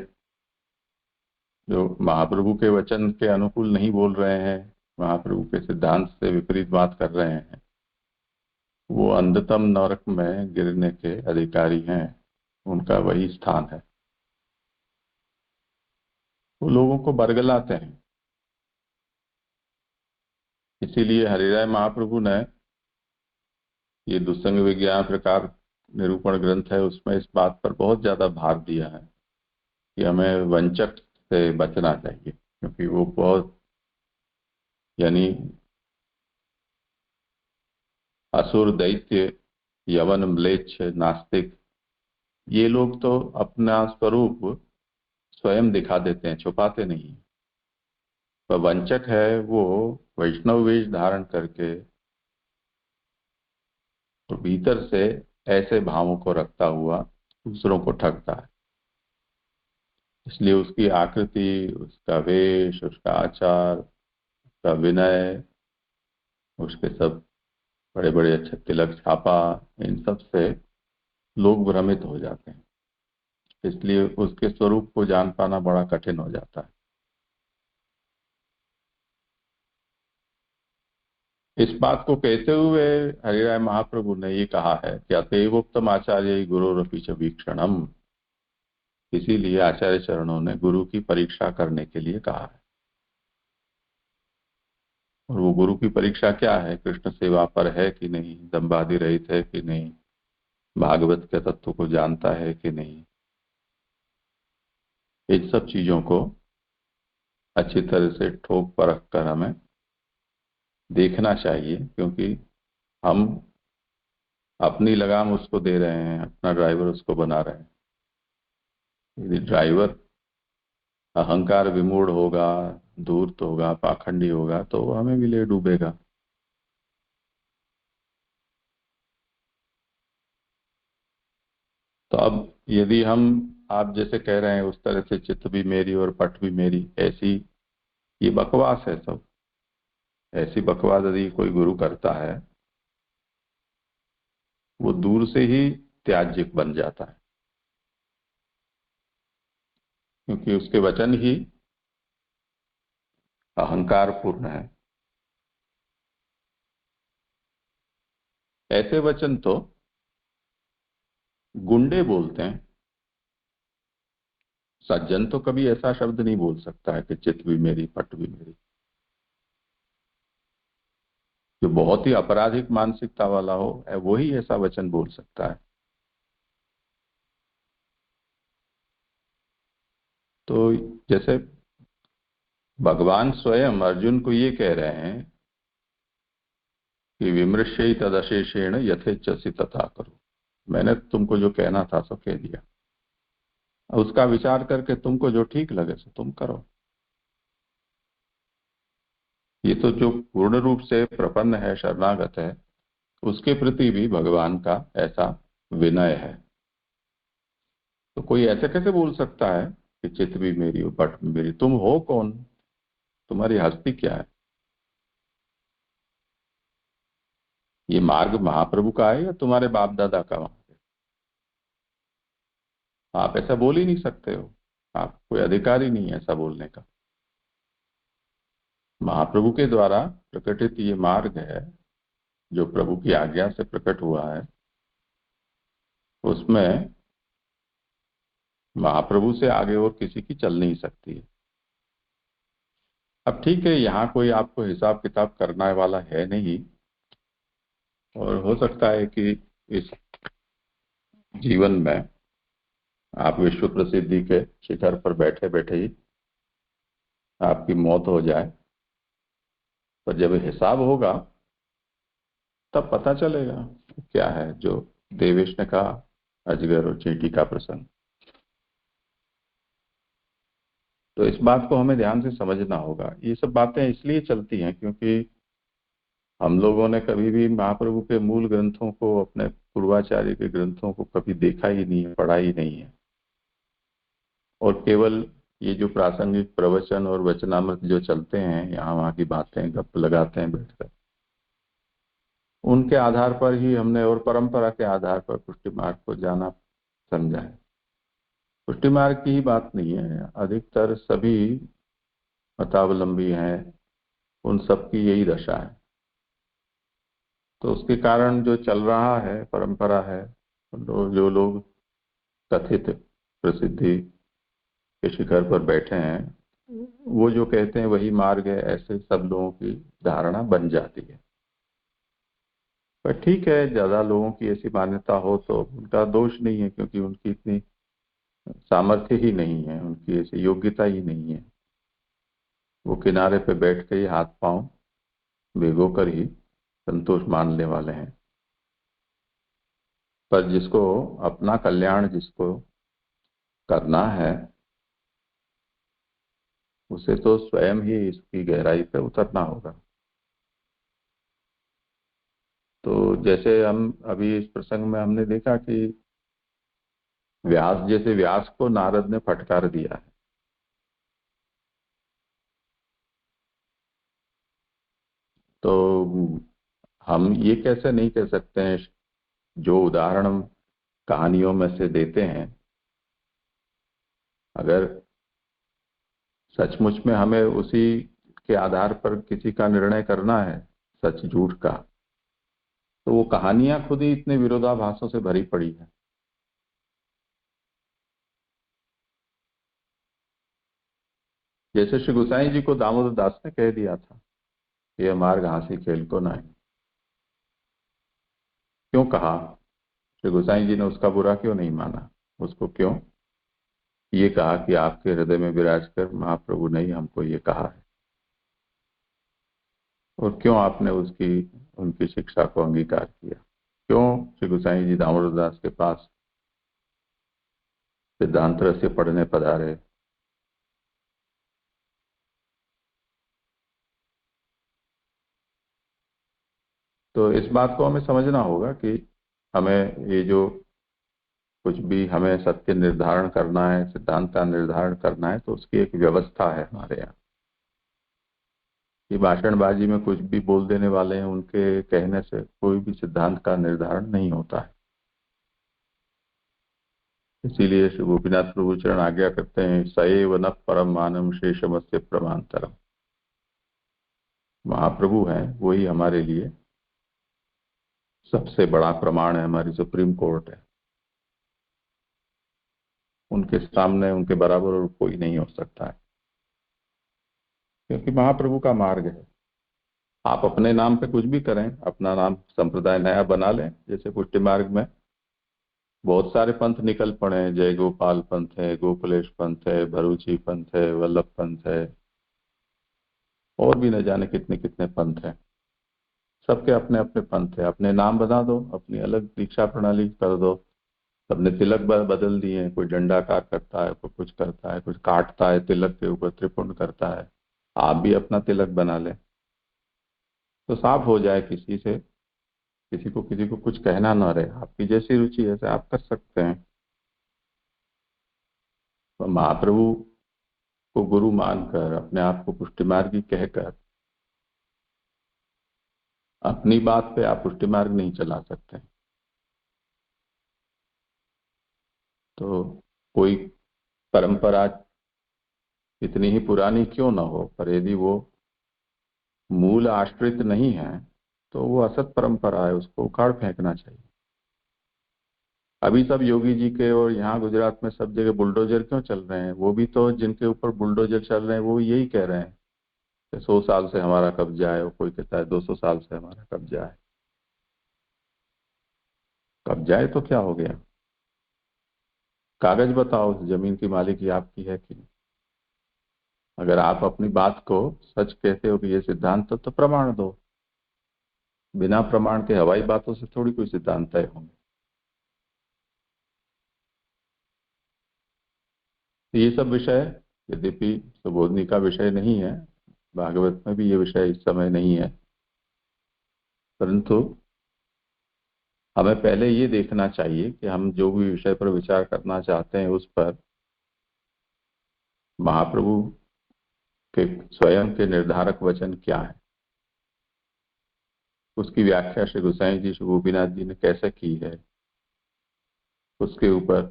[SPEAKER 1] जो महाप्रभु के वचन के अनुकूल नहीं बोल रहे हैं, महाप्रभु के सिद्धांत से विपरीत बात कर रहे हैं, वो अंधतम नरक में गिरने के अधिकारी हैं, उनका वही स्थान है। वो लोगों को बरगलाते हैं। इसीलिए हरिराय महाप्रभु ने ये दुसंग विज्ञान प्रकार निरूपण ग्रंथ है, उसमें इस बात पर बहुत ज्यादा भार दिया है कि हमें वंचक से बचना चाहिए, क्योंकि वो बहुत यानी असुर, दैत्य, यवन, म्लेच्छ, नास्तिक, ये लोग तो अपना स्वरूप स्वयं दिखा देते हैं, छुपाते नहीं। पर वंचक है वो वैष्णव वेश धारण करके और भीतर से ऐसे भावों को रखता हुआ दूसरों को ठगता है। इसलिए उसकी आकृति, उसका वेश, उसका आचार, उसका विनय, उसके सब बड़े बड़े अच्छे तिलक छापा, इन सब से लोग भ्रमित हो जाते हैं। इसलिए उसके स्वरूप को जान पाना बड़ा कठिन हो जाता है। इस बात को कहते हुए हरिराय महाप्रभु ने ये कहा है कि अतएवोक्तम आचार्य गुरुरपि च वीक्षणम। इसीलिए आचार्य चरणों ने गुरु की परीक्षा करने के लिए कहा है। और वो गुरु की परीक्षा क्या है? कृष्ण सेवा पर है कि नहीं, दंभादि रहित है कि नहीं, भागवत के तत्व को जानता है कि नहीं, इन सब चीजों को अच्छी तरह से ठोक परख कर हमें देखना चाहिए, क्योंकि हम अपनी लगाम उसको दे रहे हैं, अपना ड्राइवर उसको बना रहे हैं। यदि ड्राइवर अहंकार विमूढ़ होगा, धूर्त होगा, पाखंडी होगा, तो वो हमें भी ले डूबेगा। तो अब यदि आप जैसे कह रहे हैं उस तरह से चित्त भी मेरी और पट भी मेरी, ऐसी ये बकवास है सब। ऐसी बकवास यदि कोई गुरु करता है, वो दूर से ही त्याज्य बन जाता है, क्योंकि उसके वचन ही अहंकार पूर्ण है। ऐसे वचन तो गुंडे बोलते हैं। सज्जन तो कभी ऐसा शब्द नहीं बोल सकता है कि चित्त भी मेरी, पट भी मेरी। जो बहुत ही आपराधिक मानसिकता वाला हो, वही ऐसा वचन बोल सकता है। तो जैसे भगवान स्वयं अर्जुन को ये कह रहे हैं कि विमृश्य तदशेषेण यथेच्छसि तथा करो। मैंने तुमको जो कहना था सो कह दिया, उसका विचार करके तुमको जो ठीक लगे सो तुम करो। ये तो जो पूर्ण रूप से प्रपन्न है, शरणागत है, उसके प्रति भी भगवान का ऐसा विनय है। तो कोई ऐसे कैसे बोल सकता है कि चित्त भी मेरी और पट भी मेरी? तुम हो कौन? तुम्हारी हस्ती क्या है? ये मार्ग महाप्रभु का है या तुम्हारे बाप दादा का मार्ग है? आप ऐसा बोल ही नहीं सकते हो। आप कोई अधिकार ही नहीं है ऐसा बोलने का। महाप्रभु के द्वारा प्रकटित ये मार्ग है, जो प्रभु की आज्ञा से प्रकट हुआ है, उसमें महाप्रभु से आगे और किसी की चल नहीं सकती है। अब ठीक है, यहाँ कोई आपको हिसाब किताब करने वाला है नहीं, और हो सकता है कि इस जीवन में आप विश्व प्रसिद्धि के शिखर पर बैठे बैठे ही आपकी मौत हो जाए। पर जब हिसाब होगा तब पता चलेगा क्या है जो देवेश ने कहा, अजगर और चींटी का प्रसंग। तो इस बात को हमें ध्यान से समझना होगा। ये सब बातें इसलिए चलती हैं क्योंकि हम लोगों ने कभी भी महाप्रभु के मूल ग्रंथों को, अपने पूर्वाचार्य के ग्रंथों को कभी देखा ही नहीं है, पढ़ा ही नहीं है, और केवल ये जो प्रासंगिक प्रवचन और वचनामृत जो चलते हैं, यहाँ वहाँ की बातें गप लगाते हैं बैठकर, उनके आधार पर ही हमने, और परंपरा के आधार पर पुष्टि मार्ग को जाना समझा है। पुष्टि मार्ग की ही बात नहीं है, अधिकतर सभी मतावलंबी हैं, उन सबकी यही दशा है। तो उसके कारण जो चल रहा है परंपरा है, जो लोग कथित प्रसिद्धि के शिखर पर बैठे हैं वो जो कहते हैं वही मार्ग है, ऐसे सब लोगों की धारणा बन जाती है। पर ठीक है, ज्यादा लोगों की ऐसी मान्यता हो तो उनका दोष नहीं है, क्योंकि उनकी इतनी सामर्थ्य ही नहीं है, उनकी ऐसी योग्यता ही नहीं है। वो किनारे पे बैठ के ही हाथ पांव भिगो कर ही संतोष मानने वाले हैं। पर जिसको अपना कल्याण जिसको करना है उसे तो स्वयं ही इसकी गहराई पे उतरना होगा। तो जैसे हम अभी इस प्रसंग में हमने देखा कि व्यास जैसे व्यास को नारद ने फटकार दिया है, तो हम ये कैसे नहीं कह सकते हैं, जो उदाहरण हम कहानियों में से देते हैं, अगर सचमुच में हमें उसी के आधार पर किसी का निर्णय करना है सच झूठ का, तो वो कहानियां खुद ही इतने विरोधाभासों से भरी पड़ी है। जैसे श्री गोसाई जी को दामोदर दास ने कह दिया था, यह मार्ग हाँसी खेल को ना है। क्यों कहा? श्री गोसाई जी ने उसका बुरा क्यों नहीं माना? उसको क्यों ये कहा कि आपके हृदय में विराज कर महाप्रभु ने ही हमको ये कहा है? और क्यों आपने उनकी शिक्षा को अंगीकार किया? क्यों श्री गोसाई जी दामोदर दास के पास सिद्धांत रहस्य पढ़ने पधारे? तो इस बात को हमें समझना होगा कि हमें ये जो कुछ भी हमें सत्य निर्धारण करना है, सिद्धांत का निर्धारण करना है, तो उसकी एक व्यवस्था है हमारे यहाँ। ये भाषणबाजी में कुछ भी बोल देने वाले हैं, उनके कहने से कोई भी सिद्धांत का निर्धारण नहीं होता है। इसीलिए श्री गोपीनाथ प्रभु चरण आज्ञा करते हैं, सएव न परम मानम शेषमस्य प्रमांतरम। महाप्रभु हैं, वही हमारे लिए सबसे बड़ा प्रमाण है, हमारी सुप्रीम कोर्ट है। उनके सामने उनके बराबर और कोई नहीं हो सकता है, क्योंकि महाप्रभु का मार्ग है। आप अपने नाम पे कुछ भी करें, अपना नाम संप्रदाय नया बना लें, जैसे पुष्टि मार्ग में बहुत सारे पंथ निकल पड़े हैं, जय गोपाल पंथ है, गोकुलेश पंथ है, भरूची पंथ है, वल्लभ पंथ है, और भी न जाने कितने कितने पंथ हैं। सबके अपने अपने पंथ है। अपने नाम बना दो, अपनी अलग दीक्षा प्रणाली कर दो। सबने तिलक बदल दिए, कोई डंडाकार करता है, कोई कुछ करता है, कुछ काटता है तिलक के ऊपर, त्रिपुंड करता है। आप भी अपना तिलक बना लें तो साफ हो जाए, किसी को कुछ कहना ना रहे। आपकी जैसी रुचि है आप कर सकते हैं। तो महाप्रभु को गुरु मानकर, अपने आप को पुष्टि मार्गी कहकर, अपनी बात पे आप पुष्टि मार्ग नहीं चला सकते। तो कोई परंपरा कितनी ही पुरानी क्यों ना हो, पर यदि वो मूल आश्रित नहीं है तो वो असत परंपरा है, उसको उखाड़ फेंकना चाहिए। अभी सब योगी जी के और यहाँ गुजरात में सब जगह बुलडोजर क्यों चल रहे हैं? वो भी तो जिनके ऊपर बुलडोजर चल रहे हैं वो यही कह रहे हैं कि 100 साल से हमारा कब्जा है, और कोई कहता है 200 साल से हमारा कब्जा है। कब्जा है तो क्या हो गया? कागज बताओ, उस जमीन की मालिकी आपकी है कि नहीं? अगर आप अपनी बात को सच कहते हो कि ये सिद्धांत तो प्रमाण दो। बिना प्रमाण के हवाई बातों से थोड़ी कोई सिद्धांत तय होंगे। ये सब विषय यद्यपि सुबोधनी का विषय नहीं है, भागवत में भी ये विषय इस समय नहीं है, परंतु हमें पहले ये देखना चाहिए कि हम जो भी विषय पर विचार करना चाहते हैं उस पर महाप्रभु के स्वयं के निर्धारक वचन क्या है, उसकी व्याख्या श्री गोसाई जी, श्री गोपीनाथ जी ने कैसे की है, उसके ऊपर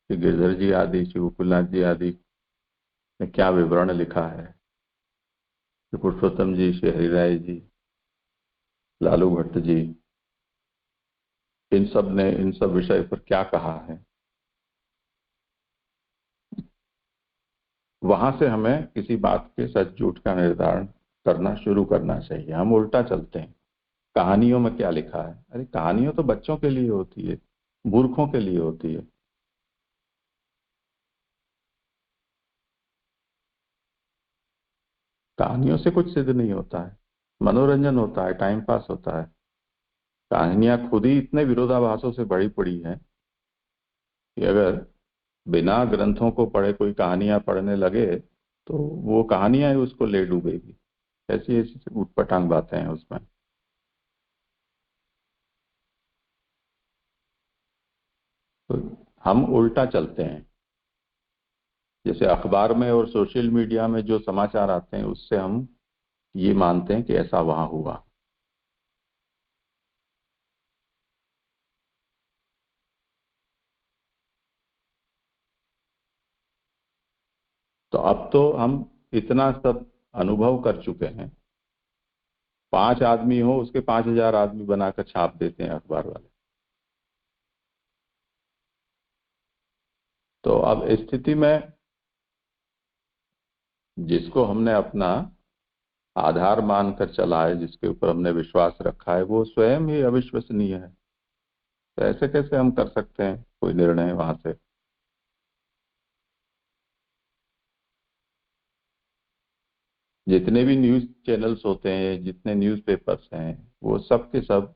[SPEAKER 1] श्री गिरधर जी आदि, श्री गोकुलनाथ जी आदि ने क्या विवरण लिखा है, श्री पुरुषोत्तम जी, श्री हरिराय जी, लालू भट्ट जी, इन सब ने इन सब विषय पर क्या कहा है, वहां से हमें किसी बात के सच झूठ का निर्धारण करना शुरू करना चाहिए। हम उल्टा चलते हैं, कहानियों में क्या लिखा है, अरे कहानियों तो बच्चों के लिए होती है, मूर्खों के लिए होती है। कहानियों से कुछ सिद्ध नहीं होता है, मनोरंजन होता है, टाइम पास होता है। कहानियां खुद ही इतने विरोधाभासों से भरी पड़ी हैं कि अगर बिना ग्रंथों को पढ़े कोई कहानियां पढ़ने लगे तो वो कहानियां ही उसको ले डूबेगी। ऐसी ऐसी उटपटांग बातें हैं उसमें। तो हम उल्टा चलते हैं, जैसे अखबार में और सोशल मीडिया में जो समाचार आते हैं उससे हम ये मानते हैं कि ऐसा वहां हुआ। तो अब तो हम इतना सब अनुभव कर चुके हैं, 5 आदमी हो उसके 5,000 आदमी बनाकर छाप देते हैं अखबार वाले। तो अब स्थिति में जिसको हमने अपना आधार मानकर चला है, जिसके ऊपर हमने विश्वास रखा है, वो स्वयं ही अविश्वसनीय है। तो ऐसे कैसे हम कर सकते हैं कोई निर्णय वहां से। जितने भी न्यूज चैनल्स होते हैं, जितने न्यूज़पेपर्स हैं, वो सब के सब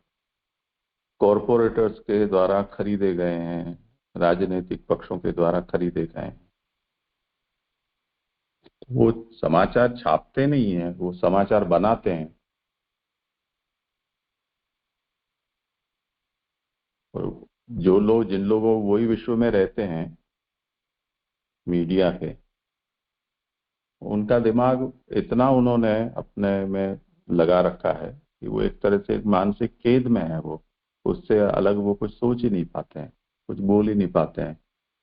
[SPEAKER 1] कॉरपोरेटर्स के द्वारा खरीदे गए हैं, राजनीतिक पक्षों के द्वारा खरीदे गए हैं। वो समाचार छापते नहीं है, वो समाचार बनाते हैं। और जो लोग, जिन लोगों, वही विश्व में रहते हैं मीडिया के, उनका दिमाग इतना उन्होंने अपने में लगा रखा है कि वो एक तरह से एक मानसिक कैद में है। वो उससे अलग वो कुछ सोच ही नहीं पाते हैं, कुछ बोल ही नहीं पाते हैं।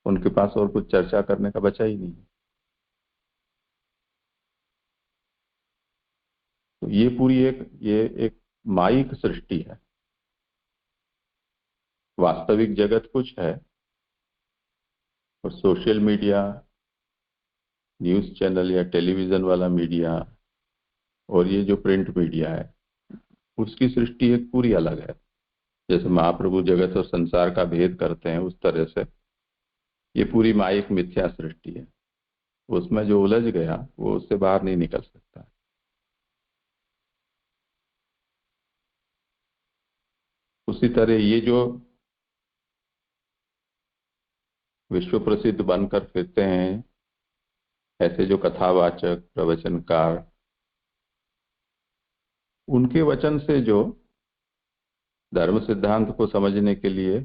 [SPEAKER 1] उनके पास और कुछ चर्चा करने का बचा ही नहीं है। तो ये एक माइक सृष्टि है। वास्तविक जगत कुछ है और सोशल मीडिया, न्यूज चैनल या टेलीविजन वाला मीडिया और ये जो प्रिंट मीडिया है, उसकी सृष्टि एक पूरी अलग है। जैसे महाप्रभु जगत और संसार का भेद करते हैं, उस तरह से ये पूरी माइक मिथ्या सृष्टि है। उसमें जो उलझ गया वो उससे बाहर नहीं निकल सकता। उसी तरह ये जो विश्व प्रसिद्ध बनकर फिरते हैं ऐसे जो कथावाचक, प्रवचनकार, उनके वचन से जो धर्म सिद्धांत को समझने के लिए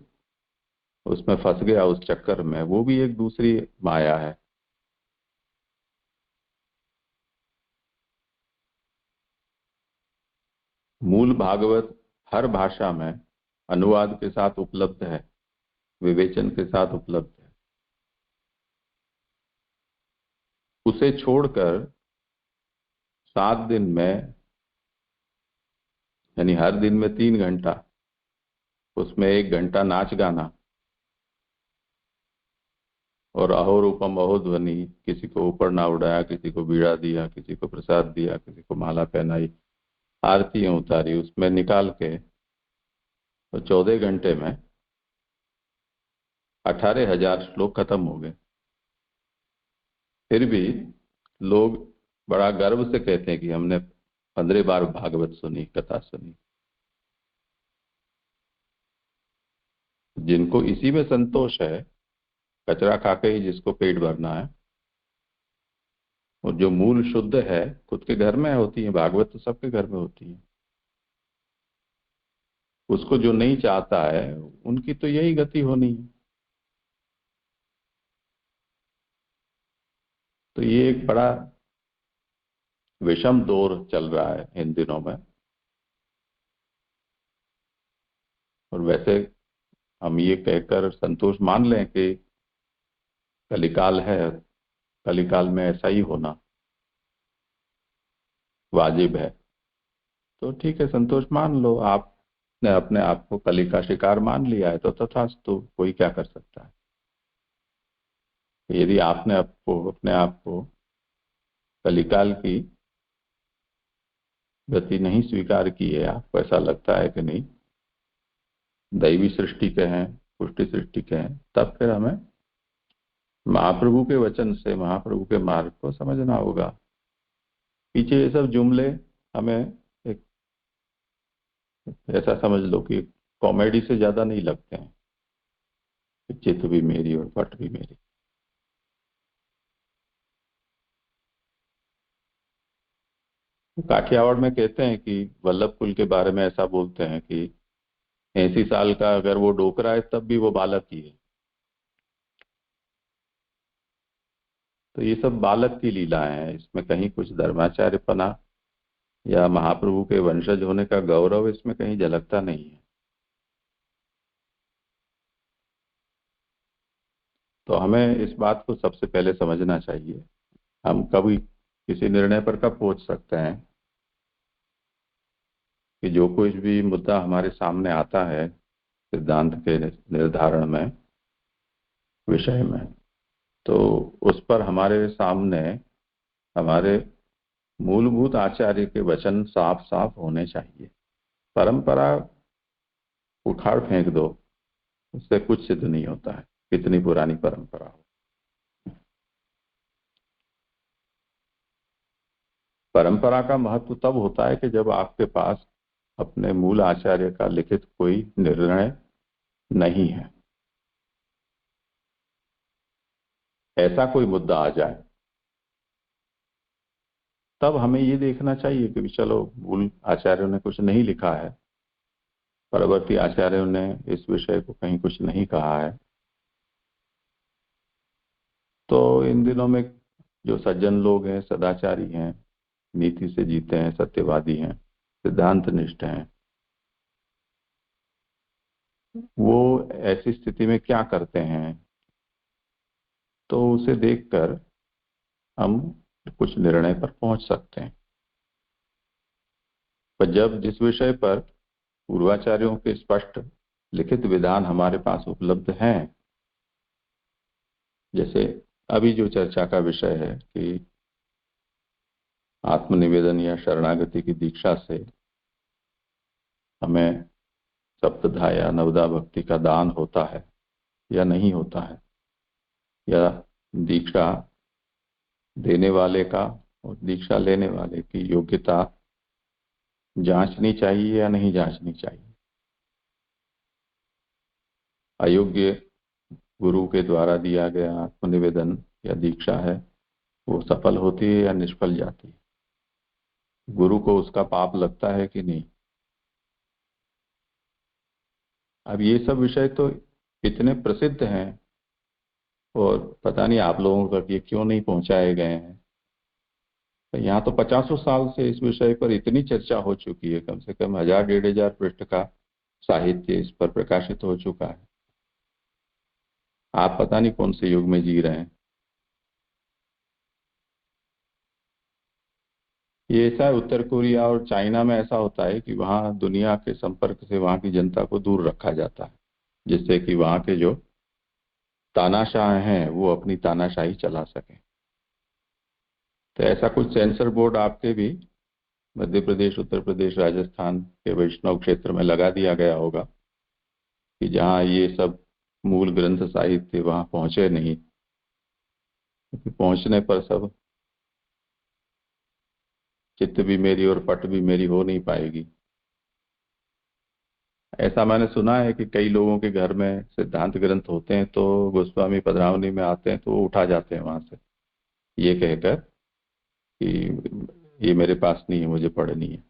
[SPEAKER 1] उसमें फंस गया, उस चक्कर में, वो भी एक दूसरी माया है। मूल भागवत हर भाषा में अनुवाद के साथ उपलब्ध है, विवेचन के साथ उपलब्ध है। उसे छोड़कर 7 दिन में, यानी हर दिन में 3 घंटा, उसमें 1 घंटा नाच गाना और अहो रूपम अहो ध्वनि, किसी को ऊपर ना उड़ाया, किसी को बीड़ा दिया, किसी को प्रसाद दिया, किसी को माला पहनाई, आरतियां उतारी, उसमें निकाल के तो 14 घंटे में 18,000 श्लोक खत्म हो गए। फिर भी लोग बड़ा गर्व से कहते हैं कि हमने 15 बार भागवत सुनी, कथा सुनी। जिनको इसी में संतोष है, कचरा खा के ही जिसको पेट भरना है, और जो मूल शुद्ध है, खुद के घर में होती है भागवत, तो सबके घर में होती है। उसको जो नहीं चाहता है, उनकी तो यही गति होनी है। तो ये एक बड़ा विषम दौर चल रहा है इन दिनों में। और वैसे हम ये कहकर संतोष मान लें कि कलिकाल है, कलिकाल में ऐसा ही होना वाजिब है। तो ठीक है, संतोष मान लो, आपने अपने आप को कली का शिकार मान लिया है तो तथास्तु, कोई क्या कर सकता है। यदि आपने अपने आप को कलिकाल की गति नहीं स्वीकार की है, आपको ऐसा लगता है कि नहीं दैवी सृष्टि के हैं, पुष्टि सृष्टि के हैं, तब फिर हमें महाप्रभु के वचन से, महाप्रभु के मार्ग को समझना होगा। पीछे ये सब जुमले हमें एक ऐसा समझ लो कि कॉमेडी से ज्यादा नहीं लगते हैं, चित भी मेरी और पट भी मेरी। काठियावाड़ में कहते हैं कि वल्लभ कुल के बारे में ऐसा बोलते हैं कि 80 साल का अगर वो डोकरा है तब भी वो बालक ही है। तो ये सब बालक की लीलाएं हैं, इसमें कहीं कुछ धर्माचार्यपना या महाप्रभु के वंशज होने का गौरव इसमें कहीं झलकता नहीं है। तो हमें इस बात को सबसे पहले समझना चाहिए। हम कभी किसी निर्णय पर कब पहुंच सकते हैं कि जो कुछ भी मुद्दा हमारे सामने आता है सिद्धांत के निर्धारण में, विषय में, तो उस पर हमारे सामने हमारे मूलभूत आचार्य के वचन साफ साफ होने चाहिए। परंपरा उखाड़ फेंक दो, उससे कुछ सिद्ध नहीं होता है, कितनी पुरानी परंपरा हो। परंपरा का महत्व तब होता है कि जब आपके पास अपने मूल आचार्य का लिखित कोई निर्णय नहीं है, ऐसा कोई मुद्दा आ जाए, तब हमें ये देखना चाहिए कि चलो मूल आचार्यों ने कुछ नहीं लिखा है, परवर्ती आचार्यों ने इस विषय को कहीं कुछ नहीं कहा है, तो इन दिनों में जो सज्जन लोग हैं, सदाचारी हैं, नीति से जीते हैं, सत्यवादी हैं, सिद्धांत निष्ठ हैं, वो ऐसी स्थिति में क्या करते हैं, तो उसे देखकर हम कुछ निर्णय पर पहुंच सकते हैं। पर जब जिस विषय पर पूर्वाचार्यों के स्पष्ट लिखित विधान हमारे पास उपलब्ध हैं, जैसे अभी जो चर्चा का विषय है कि आत्मनिवेदन या शरणागति की दीक्षा से हमें सप्तधा या नवदा भक्ति का दान होता है या नहीं होता है, या दीक्षा देने वाले का और दीक्षा लेने वाले की योग्यता जांचनी चाहिए या नहीं जांचनी चाहिए। अयोग्य गुरु के द्वारा दिया गया आत्मनिवेदन या दीक्षा है, वो सफल होती है या निष्फल जाती है, गुरु को उसका पाप लगता है कि नहीं। अब ये सब विषय तो इतने प्रसिद्ध हैं और पता नहीं आप लोगों तक ये क्यों नहीं पहुंचाए गए हैं। तो यहाँ तो 50 साल से इस विषय पर इतनी चर्चा हो चुकी है, कम से कम 1000-1500 पृष्ठ का साहित्य इस पर प्रकाशित हो चुका है। आप पता नहीं कौन से युग में जी रहे हैं। ये ऐसा है, उत्तर कोरिया और चाइना में ऐसा होता है कि वहाँ दुनिया के संपर्क से वहाँ की जनता को दूर रखा जाता है, जिससे कि वहाँ के जो तानाशाह हैं वो अपनी तानाशाही चला सकें। तो ऐसा कुछ सेंसर बोर्ड आपके भी मध्य प्रदेश, उत्तर प्रदेश, राजस्थान के वैष्णव क्षेत्र में लगा दिया गया होगा कि जहाँ ये सब मूल ग्रंथ साहित्य वहाँ पहुंचे नहीं, क्योंकि पहुंचने पर सब चित्त भी मेरी और पट भी मेरी हो नहीं पाएगी। ऐसा मैंने सुना है कि कई लोगों के घर में सिद्धांत ग्रंथ होते हैं तो गोस्वामी पधरावनी में आते हैं तो वो उठा जाते हैं वहां से, ये कहकर कि ये मेरे पास नहीं है, मुझे पढ़नी है।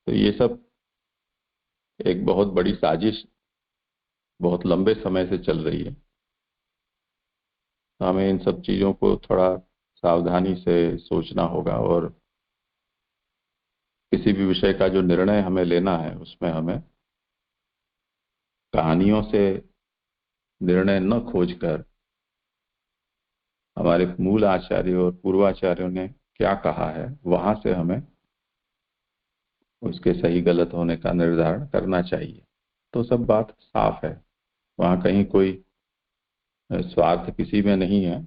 [SPEAKER 1] तो ये सब एक बहुत बड़ी साजिश बहुत लंबे समय से चल रही है। तो हमें इन सब चीजों को थोड़ा सावधानी से सोचना होगा और किसी भी विषय का जो निर्णय हमें लेना है उसमें हमें कहानियों से निर्णय न खोजकर हमारे मूल आचार्य और पूर्वाचार्यों ने क्या कहा है वहां से हमें उसके सही गलत होने का निर्धारण करना चाहिए। तो सब बात साफ है, वहां कहीं कोई स्वार्थ किसी में नहीं है।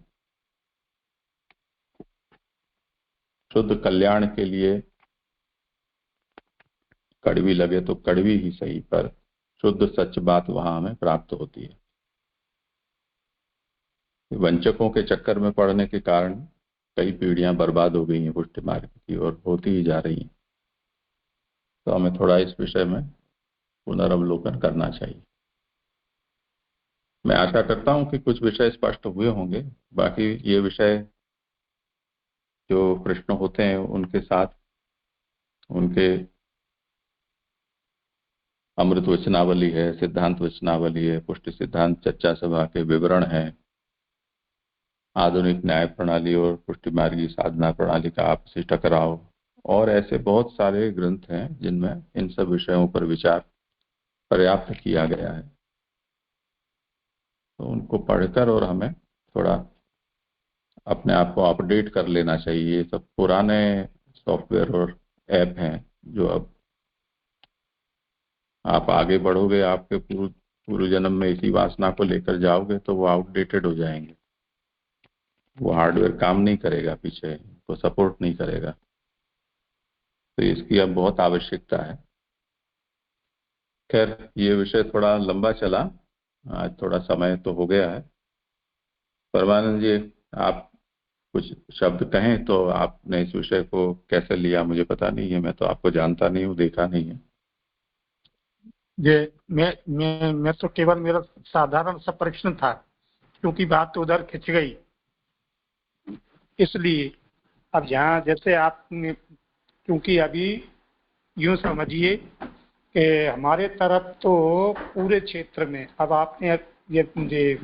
[SPEAKER 1] शुद्ध कल्याण के लिए कड़वी लगे तो कड़वी ही सही, पर शुद्ध सच बात वहां हमें प्राप्त होती है। वंचकों के चक्कर में पड़ने के कारण कई पीढ़ियां बर्बाद हो गई हैं पुष्टि मार्ग की, और होती ही जा रही हैं। तो हमें थोड़ा इस विषय में पुनर्वलोकन करना चाहिए। मैं आशा करता हूं कि कुछ विषय स्पष्ट हुए होंगे। बाकी ये विषय जो प्रश्न होते हैं उनके साथ उनके अमृत वचनावली है, सिद्धांत वचनावली है, पुष्टि सिद्धांत चर्चा सभा के विवरण है, आधुनिक न्याय प्रणाली और पुष्टि मार्गी साधना प्रणाली का आपसी टकराव, और ऐसे बहुत सारे ग्रंथ हैं जिनमें इन सब विषयों पर विचार पर्याप्त किया गया है। तो उनको पढ़कर और हमें थोड़ा अपने आप को अपडेट कर लेना चाहिए। ये सब पुराने सॉफ्टवेयर और ऐप हैं जो अब आप आगे बढ़ोगे, आपके पूर्व जन्म में इसी वासना को लेकर जाओगे तो वो आउटडेटेड हो जाएंगे। वो हार्डवेयर काम नहीं करेगा, पीछे वो सपोर्ट नहीं करेगा। तो इसकी अब बहुत आवश्यकता है। खैर, ये विषय थोड़ा लंबा चला, आज थोड़ा समय तो हो गया है। परमानंद जी, आप कुछ शब्द कहें तो आपने इस विषय को कैसे लिया मुझे पता नहीं है, मैं तो आपको जानता नहीं हूँ, देखा नहीं है।
[SPEAKER 3] ये मैं तो केवल मेरा साधारण सा प्रश्न था, क्योंकि बात तो उधर खिंच गई, इसलिए अब यहाँ जैसे आपने, क्योंकि अभी यूं समझिए कि हमारे तरफ तो पूरे क्षेत्र में अब आपने ये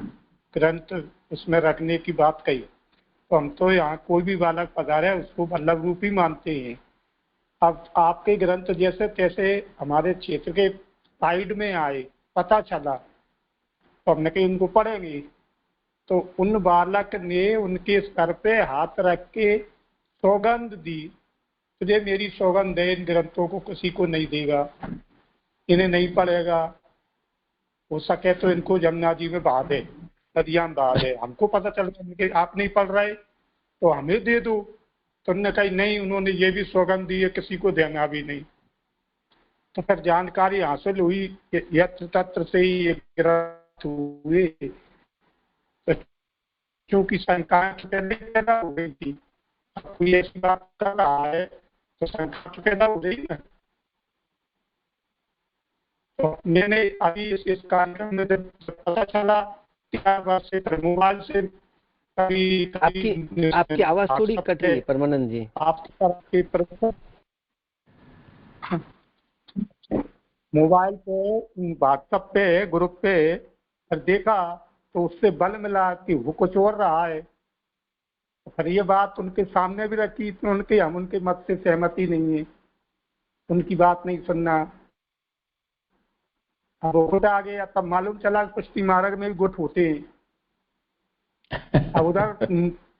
[SPEAKER 3] ग्रंथ उसमें रखने की बात कही, तो हम तो यहाँ कोई भी बालक पधारे उसको वल्लभ रूप ही मानते हैं। अब आपके ग्रंथ जैसे तैसे हमारे क्षेत्र के साइड में आए, पता चला, तो हमने कहीं उनको पढ़ेंगे, तो उन बालक ने उनके सर पे हाथ रख के सौगंध दी, तुझे मेरी सौगंध है, इन ग्रंथों को किसी को नहीं देगा, इन्हें नहीं पढ़ेगा, हो सके तो इनको जमुना जी में बहा दे, नदियां में बहा दे। हमको पता चल गया कि आप नहीं पढ़ रहे तो हमें दे दो। तो उन्होंने कहा नहीं, उन्होंने ये भी सौगंध दी है किसी को देना भी नहीं। तो फिर जानकारी हासिल हुई कि यत्र तत्र से ही ये ग्रंथ हुए, तो क्योंकि शंकाएं पहले पैदा हो गई थी, कोई ऐसी बात कर रहा है तो शंका तो पैदा हो गई ना। तो मैंने अभी इस कार्यक्रम में जब पता चला, 4 वर्ष से मोबाइल से
[SPEAKER 5] आपकी आवाज थोड़ी कट रही है परमानंद जी।
[SPEAKER 3] आपकी तरफ के मोबाइल पे, व्हाट्सएप पे, ग्रुप पे देखा तो उससे बल मिला कि वो कुछ और रहा है। तो फिर ये बात उनके सामने भी रखी, तो हम उनके मत से सहमति नहीं है, उनकी बात नहीं सुनना। अब वो गुट आ गया, तब मालूम चला पुष्टि मार्ग में भी गुट होते हैं। अब उधर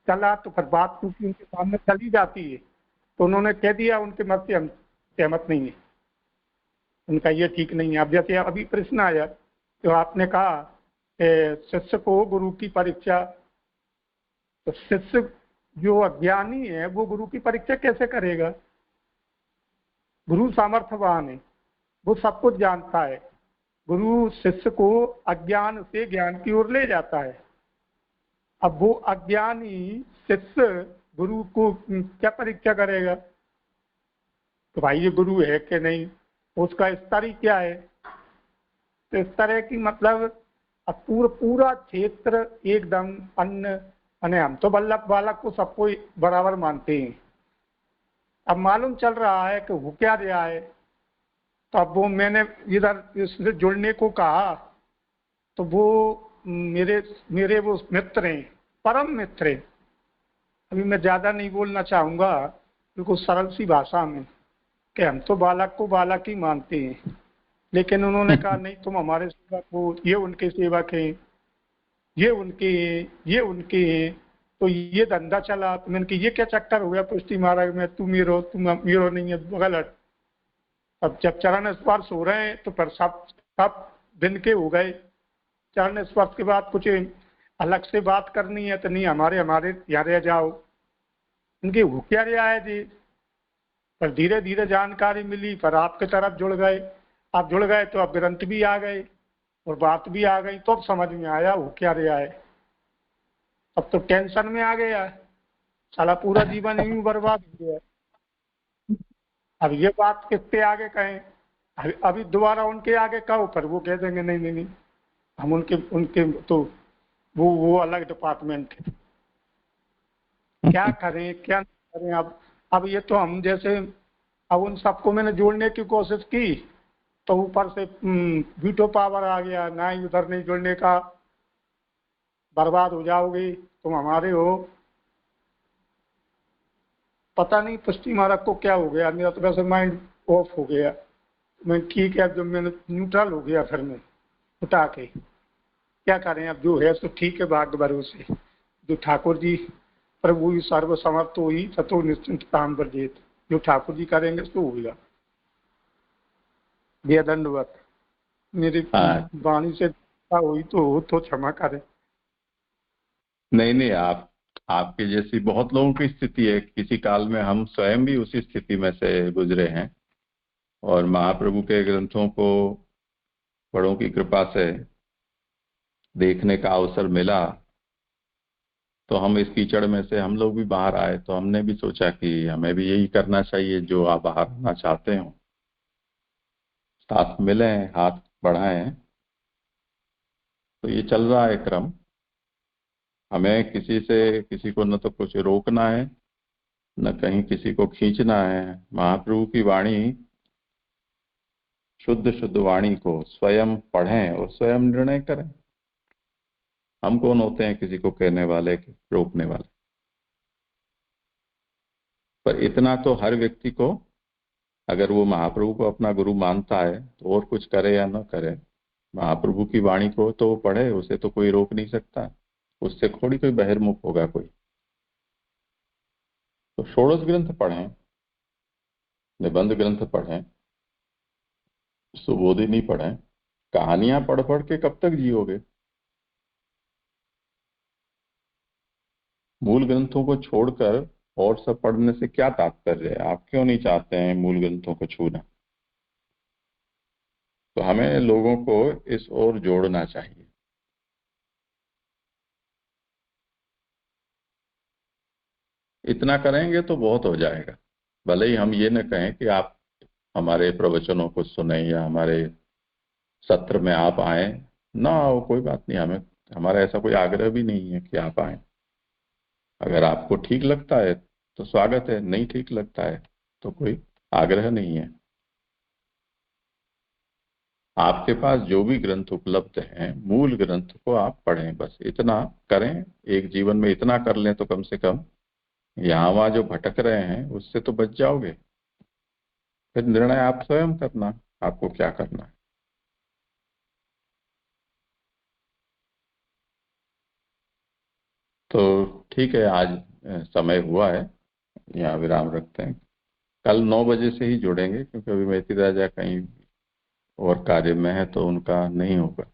[SPEAKER 3] चला तो फिर बात क्योंकि उनके सामने चली जाती है, तो उन्होंने कह दिया उनके मत से हम सहमत नहीं है, उनका ये ठीक नहीं है। अब जैसे अभी प्रश्न आया तो आपने कहा शिष्य को गुरु की परीक्षा, तो शिष्य जो अज्ञानी है वो गुरु की परीक्षा कैसे करेगा? गुरु सामर्थ्यवान है, वो सब कुछ जानता है। गुरु शिष्य को अज्ञान से ज्ञान की ओर ले जाता है। अब वो अज्ञानी शिष्य गुरु को क्या परीक्षा करेगा? तो भाई ये गुरु है कि नहीं, उसका स्तर ही क्या है? तो इस तरह की मतलब पूरा क्षेत्र एकदम अन्य, हम तो बल्लभ बालक को सबको बराबर मानते हैं। अब मालूम चल रहा है कि वो क्या दिया है, तो अब वो मैंने इधर इससे जुड़ने को कहा, तो वो मेरे वो मित्र हैं, परम मित्र हैं। अभी मैं ज्यादा नहीं बोलना चाहूंगा, बिल्कुल सरल सी भाषा में, कि हम तो बालक को बालक ही मानते हैं। लेकिन उन्होंने कहा नहीं, तुम हमारे सेवक हो, ये उनके सेवक हैं, ये उनके हैं, ये उनके हैं। तो ये धंधा चला। तो मैंने कहा ये क्या चक्कर हो गया पुष्टि महाराज में, तू मेरो नहीं है, गलत। अब जब चरण स्पर्श हो रहे हैं तो पर सब दिन के हो गए। चरण स्पर्श के बाद कुछ अलग से बात करनी है तो नहीं, हमारे यहाँ रह जाओ। इनके हो क्या रहा है जी। पर धीरे धीरे जानकारी मिली, पर आपके तरफ जुड़ गए। आप जुड़ गए तो अब ग्रंथ भी आ गए और बात भी आ गई, तो अब समझ में आया हो क्या रहा है। अब तो टेंशन में आ गया, साला पूरा जीवन यूं बर्बाद हो गया। अब ये बात किसके आगे कहें, अभी दोबारा उनके आगे कहो, पर वो कह देंगे नहीं नहीं नहीं, हम उनके तो वो अलग डिपार्टमेंट है। क्या करें क्या नहीं करें। अब ये तो हम जैसे, अब उन सबको मैंने जोड़ने की कोशिश की तो ऊपर से वीटो पावर आ गया, ना ही उधर नहीं जुड़ने का, बर्बाद हो जाओगे, तुम हमारे हो। पता नहीं पुष्टि महाराज को क्या हो गया, मेरा तो वैसे माइंड ऑफ हो गया। मैं ठीक है, जब मैंने न्यूट्रल हो गया, फिर मैं उठा के क्या करें। अब जो है सो ठीक है, भाग्य भरोसे जो ठाकुर जी प्रभु ही सर्वसमर्थ हो ही सतो निश्चिंत काम वर्जित, जो ठाकुर जी करेंगे तो होगा। भैया दंडवत, मेरी वाणी से हुई तो क्षमा करें।
[SPEAKER 1] नहीं नहीं, आपके जैसी बहुत लोगों की स्थिति है। किसी काल में हम स्वयं भी उसी स्थिति में से गुजरे हैं और महाप्रभु के ग्रंथों को बड़ों की कृपा से देखने का अवसर मिला, तो हम इस कीचड़ में से हम लोग भी बाहर आए। तो हमने भी सोचा कि हमें भी यही करना चाहिए जो आप बाहर आना चाहते हो, साथ मिलें, हाथ बढ़ाएं। तो ये चल रहा है क्रम। हमें किसी को न तो कुछ रोकना है, न कहीं किसी को खींचना है। महाप्रभु की वाणी, शुद्ध शुद्ध वाणी को स्वयं पढ़ें और स्वयं निर्णय करें। हम कौन होते हैं किसी को कहने वाले, रोकने वाले। पर इतना तो हर व्यक्ति को, अगर वो महाप्रभु को अपना गुरु मानता है तो और कुछ करे या न करे, महाप्रभु की वाणी को तो वो पढ़े, उसे तो कोई रोक नहीं सकता। उससे थोड़ी कोई बहिर्मुख होगा कोई। तो षोडश ग्रंथ पढ़ें, निबंध ग्रंथ पढ़ें, सुबोधिनी पढ़ें। कहानियां पढ़ पढ़ के कब तक जियोगे। मूल ग्रंथों को छोड़कर और सब पढ़ने से क्या तात्पर्य है। आप क्यों नहीं चाहते हैं मूल ग्रंथों को छूना। तो हमें लोगों को इस ओर जोड़ना चाहिए। इतना करेंगे तो बहुत हो जाएगा। भले ही हम ये न कहें कि आप हमारे प्रवचनों को सुने या हमारे सत्र में आप आए ना आओ, कोई बात नहीं। हमारा ऐसा कोई आग्रह भी नहीं है कि आप आए। अगर आपको ठीक लगता है तो स्वागत है, नहीं ठीक लगता है तो कोई आग्रह नहीं है। आपके पास जो भी ग्रंथ उपलब्ध हैं, मूल ग्रंथ को आप पढ़ें, बस इतना करें। एक जीवन में इतना कर लें तो कम से कम यहाँ वहां जो भटक रहे हैं उससे तो बच जाओगे। फिर निर्णय आप स्वयं करना, आपको क्या करना है। तो ठीक है, आज समय हुआ है, यहाँ विराम रखते हैं। कल 9 बजे से ही जुड़ेंगे, क्योंकि अभी मैती राजा कहीं और कार्य में है तो उनका नहीं होगा।